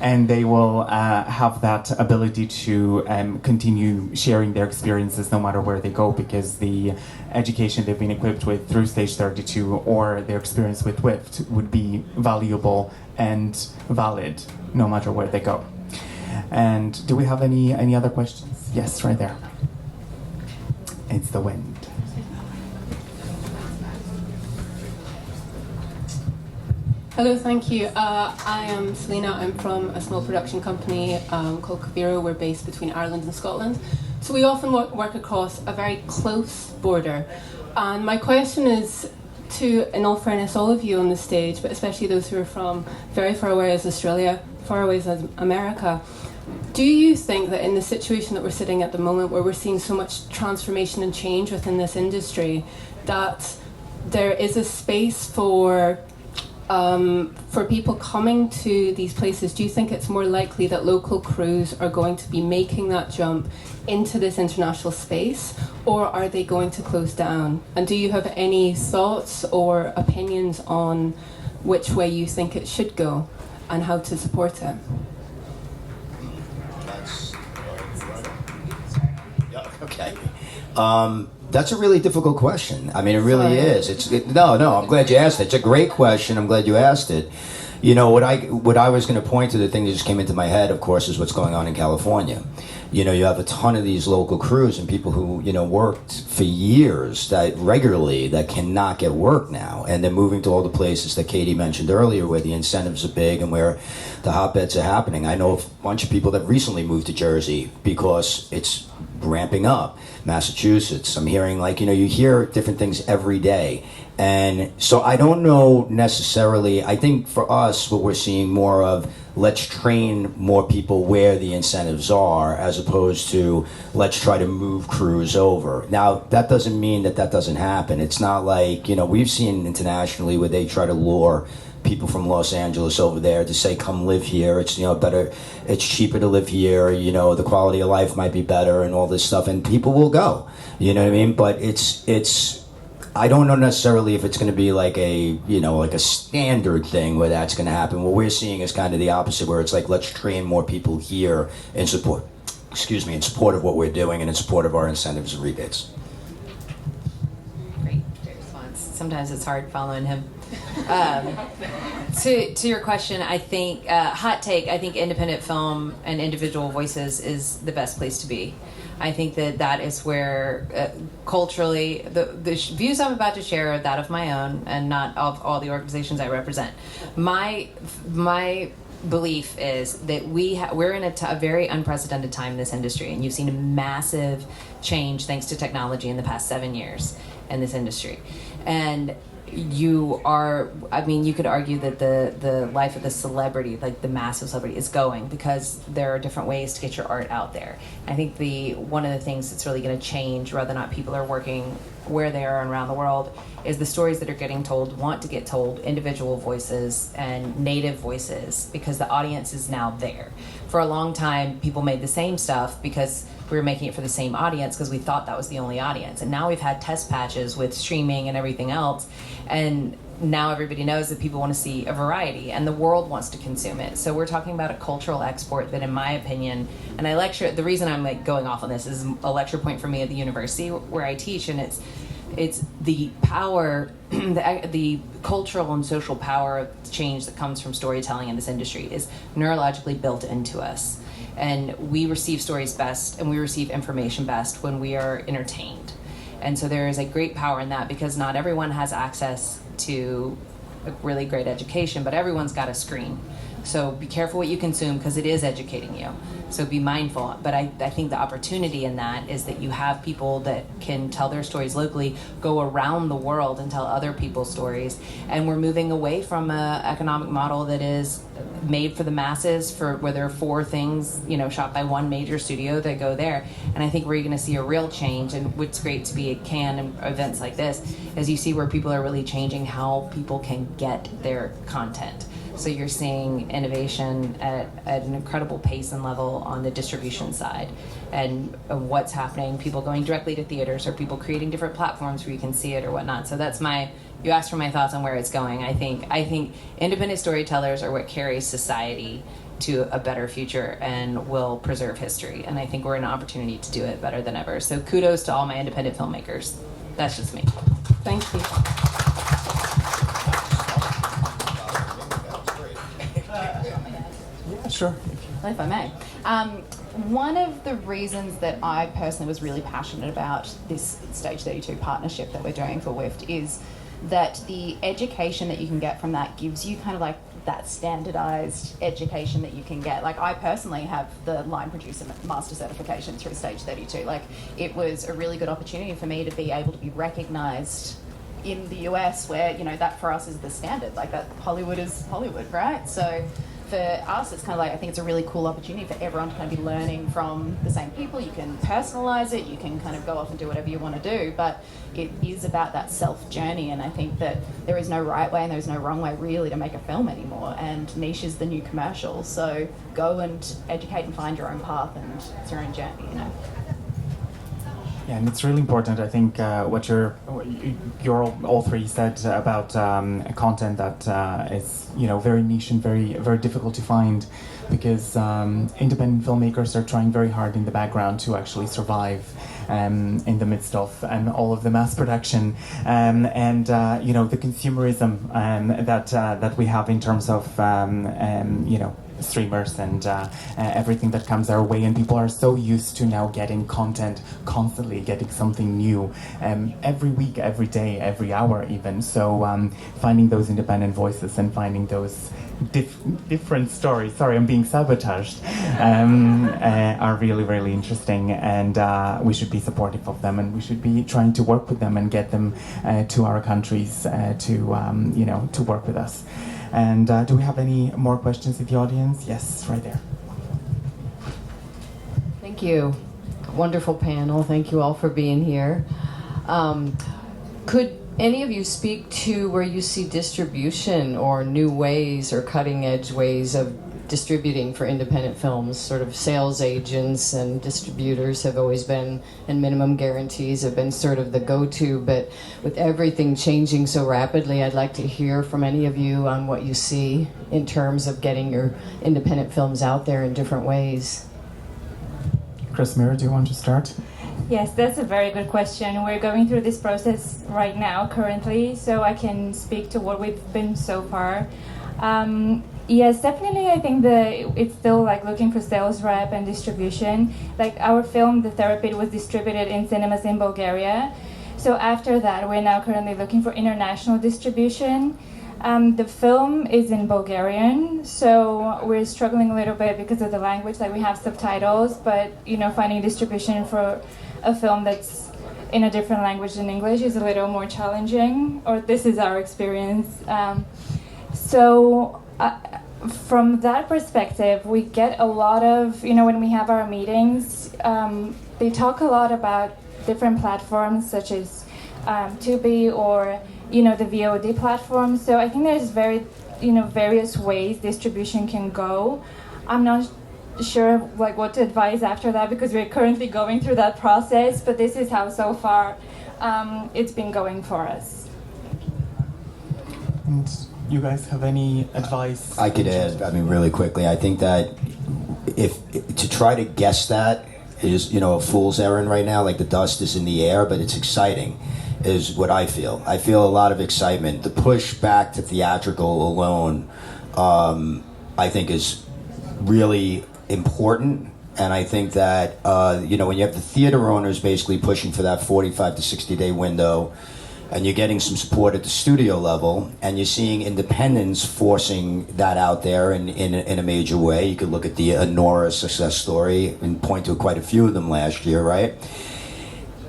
And they will have that ability to continue sharing their experiences no matter where they go, because the education they've been equipped with through Stage 32 or their experience with WIFT would be valuable and valid no matter where they go. And do we have any other questions? Yes, right there. It's the wind. Hello, thank you. I am Selena. I'm from a small production company called Krassimira. We're based between Ireland and Scotland. So we often work across a very close border. And my question is to, in all fairness, all of you on the stage, but especially those who are from very far away as Australia, far away as America, do you think that in the situation that we're sitting at the moment, where we're seeing so much transformation and change within this industry, that there is a space for people coming to these places? Do you think it's more likely that local crews are going to be making that jump into this international space, or are they going to close down? And do you have any thoughts or opinions on which way you think it should go and how to support it? Okay. That's a really difficult question. I mean, it really is. No. I'm glad you asked it. It's a great question. I'm glad you asked it. You know, what I was going to point to, the thing that just came into my head, of course, is what's going on in California. You know, you have a ton of these local crews and people who, you know, worked for years that regularly that cannot get work now. And they're moving to all the places that Katie mentioned earlier where the incentives are big and where the hotbeds are happening. I know a bunch of people that recently moved to Jersey because it's ramping up. Massachusetts, I'm hearing, like, you know, you hear different things every day. And so I don't know necessarily. I think for us, what we're seeing more of, let's train more people where the incentives are, as opposed to let's try to move crews over. Now, that doesn't mean that doesn't happen. It's not like, you know, we've seen internationally where they try to lure people from Los Angeles over there to say, come live here. It's, you know, better, it's cheaper to live here. You know, the quality of life might be better and all this stuff, and people will go. You know what I mean? But it's. I don't know necessarily if it's going to be like a, you know, like a standard thing where that's going to happen. What we're seeing is kind of the opposite, where it's like, let's train more people here in support, in support of what we're doing and in support of our incentives and rebates. Great response. Sometimes it's hard following him. To your question, I think, hot take, I think independent film and individual voices is the best place to be. I think that is where culturally the views I'm about to share are that of my own and not of all the organizations I represent. My belief is that we're in a very unprecedented time in this industry, and you've seen a massive change thanks to technology in the past 7 years in this industry. And you could argue that the life of the celebrity, like the massive celebrity, is going because there are different ways to get your art out there. I think one of the things that's really going to change whether or not people are working where they are around the world is the stories that are getting told want to get told, individual voices and native voices, because the audience is now there. For a long time, people made the same stuff because we were making it for the same audience because we thought that was the only audience. And now we've had test patches with streaming and everything else. And now everybody knows that people want to see a variety and the world wants to consume it. So we're talking about a cultural export that, in my opinion, and I lecture, the reason I'm like going off on this is a lecture point for me at the university where I teach, and it's the power, the cultural and social power of change that comes from storytelling in this industry is neurologically built into us. And we receive stories best and we receive information best when we are entertained. And so there is a great power in that, because not everyone has access to a really great education, but everyone's got a screen. So be careful what you consume, because it is educating you. So be mindful. But I think the opportunity in that is that you have people that can tell their stories locally, go around the world and tell other people's stories. And we're moving away from an economic model that is made for the masses, where there are 4 things, you know, shot by one major studio that go there. And I think we're going to see a real change. And what's great to be at Cannes and events like this is you see where people are really changing how people can get their content. So you're seeing innovation at an incredible pace and level on the distribution side, and what's happening, people going directly to theaters or people creating different platforms where you can see it or whatnot. So that's you asked for my thoughts on where it's going. I think independent storytellers are what carries society to a better future and will preserve history. And I think we're in an opportunity to do it better than ever. So kudos to all my independent filmmakers. That's just me. Thank you. Sure. If I may. One of the reasons that I personally was really passionate about this Stage 32 partnership that we're doing for WIFT is that the education that you can get from that gives you kind of like that standardized education that you can get. Like, I personally have the line producer master certification through Stage 32. Like, it was a really good opportunity for me to be able to be recognized in the US, where, you know, that for us is the standard. Like, that Hollywood is Hollywood, right? So for us, it's kind of like, I think it's a really cool opportunity for everyone to kind of be learning from the same people. You can personalize it, you can kind of go off and do whatever you want to do, but it is about that self journey. And I think that there is no right way and there's no wrong way really to make a film anymore, and niche is the new commercial. So go and educate and find your own path, and it's your own journey, you know. Yeah, and it's really important. I think what you're all three said about content that is very niche and very difficult to find, because independent filmmakers are trying very hard in the background to actually survive in the midst of all of the mass production and the consumerism that we have in terms of streamers and everything that comes our way, and people are so used to now getting content constantly, getting something new every week, every day, every hour even. So finding those independent voices and finding those different stories, sorry, I'm being sabotaged, are really, really interesting, and we should be supportive of them, and we should be trying to work with them and get them to our countries to work with us. And do we have any more questions in the audience? Yes, right there. Thank you. Wonderful panel. Thank you all for being here. Could any of you speak to where you see distribution or new ways or cutting edge ways of distributing for independent films? Sort of sales agents and distributors have always been, and minimum guarantees have been sort of the go-to, but with everything changing so rapidly, I'd like to hear from any of you on what you see in terms of getting your independent films out there in different ways. Krassimira, do you want to start? Yes, that's a very good question. We're going through this process right now, currently, so I can speak to what we've been so far. Yes, definitely. I think it's still like looking for sales rep and distribution. Like our film, The Therapy, was distributed in cinemas in Bulgaria. So after that, we're now currently looking for international distribution. The film is in Bulgarian, so we're struggling a little bit because of the language. Like we have subtitles, but finding distribution for a film that's in a different language than English is a little more challenging, or this is our experience. From that perspective, we get a lot of, when we have our meetings, they talk a lot about different platforms such as Tubi or, the VOD platform. So I think there's various ways distribution can go. I'm not sure what to advise after that because we're currently going through that process, but this is how so far it's been going for us. And you guys have any advice? I could add, really quickly, I think that if to try to guess that is, a fool's errand right now, like the dust is in the air, but it's exciting, is what I feel. I feel a lot of excitement. The push back to theatrical alone, I think is really important. And I think that, when you have the theater owners basically pushing for that 45 to 60 day window, and you're getting some support at the studio level, and you're seeing independents forcing that out there in a major way. You could look at the Nora success story and point to quite a few of them last year, right?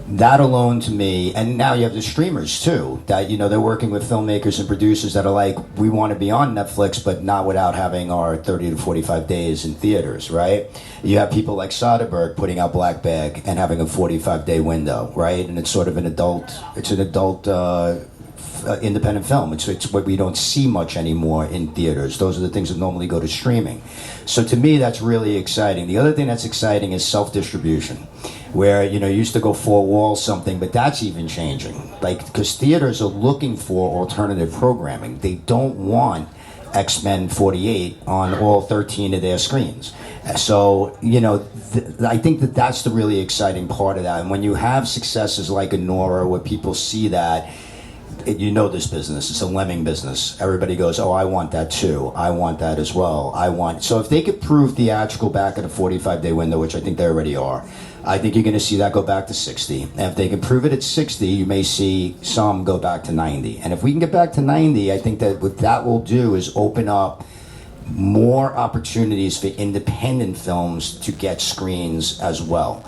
That alone to me, and now you have the streamers too, that, they're working with filmmakers and producers that are like, we want to be on Netflix, but not without having our 30 to 45 days in theaters, right? You have people like Soderbergh putting out Black Bag and having a 45-day window, right? And it's sort of an adult independent film. It's what we don't see much anymore in theaters. Those are the things that normally go to streaming. So to me, that's really exciting. The other thing that's exciting is self-distribution, where, you used to go four walls something, but that's even changing. Because theaters are looking for alternative programming. They don't want X-Men 48 on all 13 of their screens. So, I think that that's the really exciting part of that. And when you have successes like a Nora, where people see that, this business, it's a lemming business. Everybody goes, oh, I want that too. I want that as well. So if they could prove theatrical back at a 45-day window, which I think they already are, I think you're going to see that go back to 60. And if they can prove it at 60, you may see some go back to 90. And if we can get back to 90, I think that what that will do is open up more opportunities for independent films to get screens as well.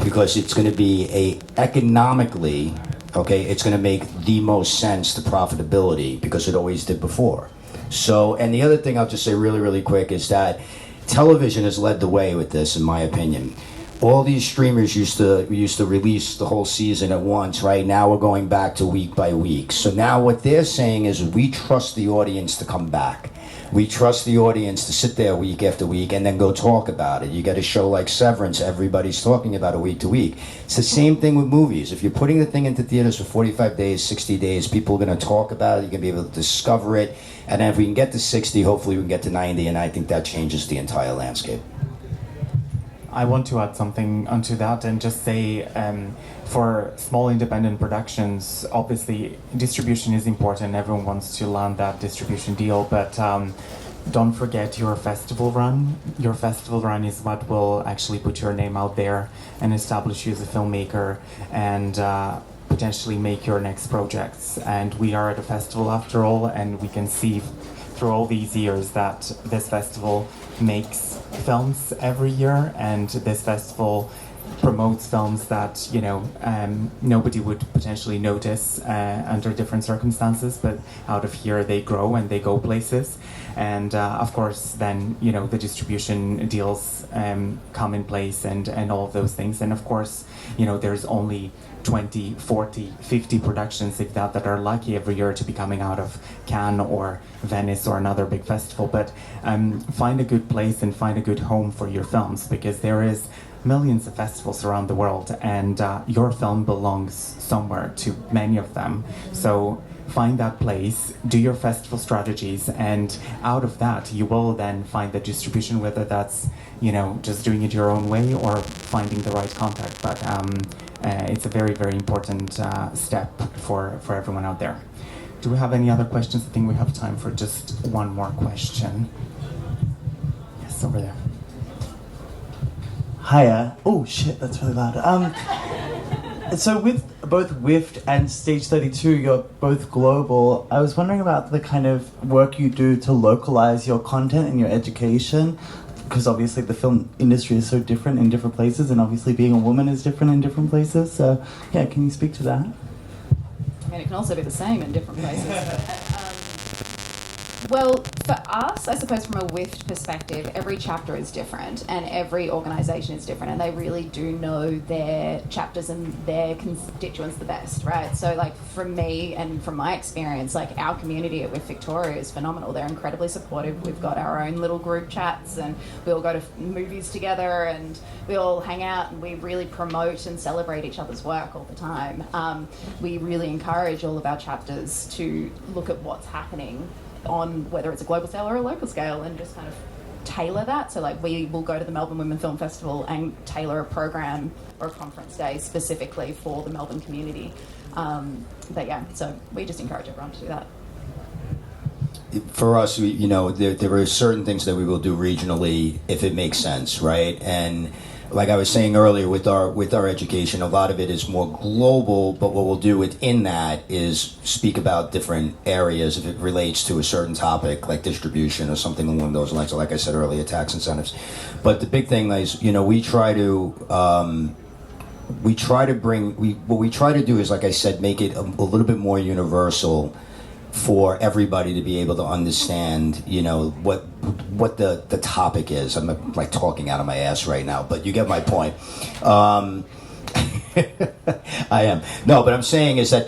Because it's going to be economically, it's going to make the most sense to profitability, because it always did before. So, and the other thing I'll just say really, really quick is that television has led the way with this, in my opinion. all these streamers used to release the whole season at once, right? Now we're going back to week by week. So now what they're saying is we trust the audience to come back. We trust the audience to sit there week after week and then go talk about it. You get a show like Severance, everybody's talking about it week to week. It's the same thing with movies. If you're putting the thing into theaters for 45 days, 60 days, people are going to talk about it. You're going to be able to discover it. And then if we can get to 60, hopefully we can get to 90, and I think that changes the entire landscape. I want to add something onto that and just say, for small independent productions, obviously distribution is important. Everyone wants to land that distribution deal, but don't forget your festival run. Your festival run is what will actually put your name out there and establish you as a filmmaker and potentially make your next projects. And we are at a festival after all, and we can see through all these years that this festival makes films every year, and this festival promotes films that nobody would potentially notice under different circumstances, but out of here they grow and they go places. And of course then the distribution deals come in place and all of those things. And of course there's only 20, 40, 50 productions, if that are lucky every year to be coming out of Cannes or Venice or another big festival. But find a good place and find a good home for your films, because there is millions of festivals around the world, and your film belongs somewhere to many of them. So find that place, do your festival strategies, and out of that you will then find the distribution, whether that's just doing it your own way or finding the right contact. But it's a very, very important step for everyone out there. Do we have any other questions? I think we have time for just one more question. Yes, over there. Hiya. Oh shit, that's really loud. So with both WIFT and Stage 32, you're both global. I was wondering about the kind of work you do to localize your content and your education, because obviously the film industry is so different in different places, and obviously being a woman is different in different places. So yeah, can you speak to that? I mean, it can also be the same in different places. Well, for us, I suppose from a WIFT perspective, every chapter is different and every organisation is different, and they really do know their chapters and their constituents the best, right? So like from me and from my experience, like our community at WIFT Victoria is phenomenal. They're incredibly supportive. We've got our own little group chats and we all go to movies together and we all hang out and we really promote and celebrate each other's work all the time. We really encourage all of our chapters to look at what's happening on whether it's a global scale or a local scale and just kind of tailor that. So like we will go to the Melbourne Women Film Festival and tailor a program or a conference day specifically for the Melbourne community. But yeah, so we just encourage everyone to do that. For us, there are certain things that we will do regionally if it makes sense, right? And like I was saying earlier, with our education, a lot of it is more global, but what we'll do within that is speak about different areas if it relates to a certain topic, like distribution or something along those lines, or like I said earlier, tax incentives. But the big thing is, what we try to do is, like I said, make it a little bit more universal for everybody to be able to understand, what the topic is. I'm like talking out of my ass right now, but you get my point. I am. No, but I'm saying is that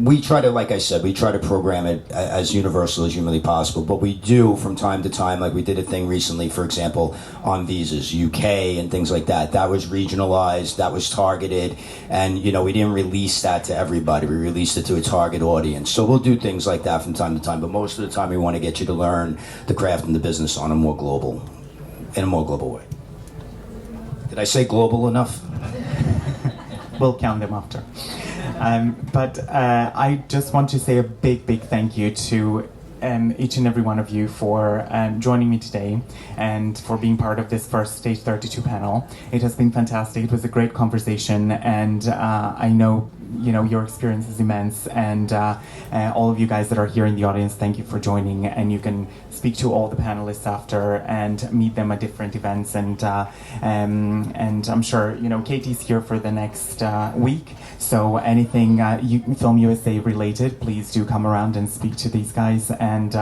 we try to, like I said, we try to program it as universal as humanly possible, but we do from time to time, like we did a thing recently, for example, on visas, UK and things like that. That was regionalized, that was targeted, and we didn't release that to everybody. We released it to a target audience. So we'll do things like that from time to time, but most of the time we want to get you to learn the craft and the business in a more global way. Did I say global enough? We'll count them after. But I just want to say a big, big thank you to each and every one of you for joining me today and for being part of this first Stage 32 panel. It has been fantastic. It was a great conversation, and I know your experience is immense, and all of you guys that are here in the audience, thank you for joining. And you can speak to all the panelists after and meet them at different events. And I'm sure Katie's here for the next week. So anything FilmUSA related, please do come around and speak to these guys. And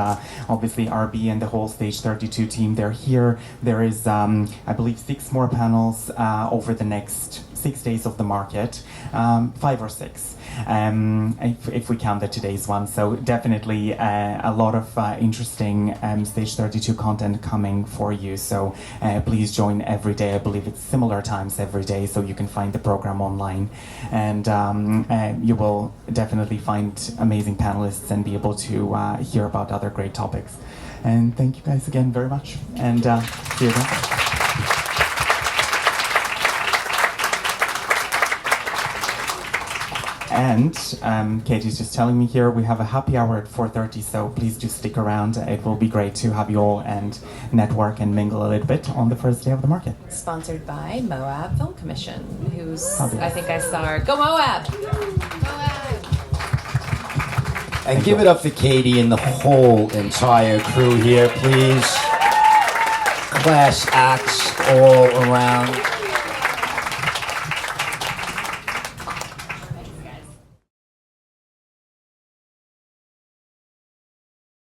obviously RB and the whole Stage 32 team, they're here. There is, I believe, 6 more panels over the next 6 days of the market, 5 or 6, if we count today's one. So definitely a lot of interesting Stage 32 content coming for you. So please join every day. I believe it's similar times every day, so you can find the program online. And you will definitely find amazing panelists and be able to hear about other great topics. And thank you guys again very much. And see you again. And Katie's just telling me here we have a happy hour at 4:30, so please do stick around. It will be great to have you all and network and mingle a little bit on the first day of the market. Sponsored by Moab Film Commission, who's, I think I saw her. Go Moab! And give it up for Katie and the whole entire crew here, please. Class acts all around.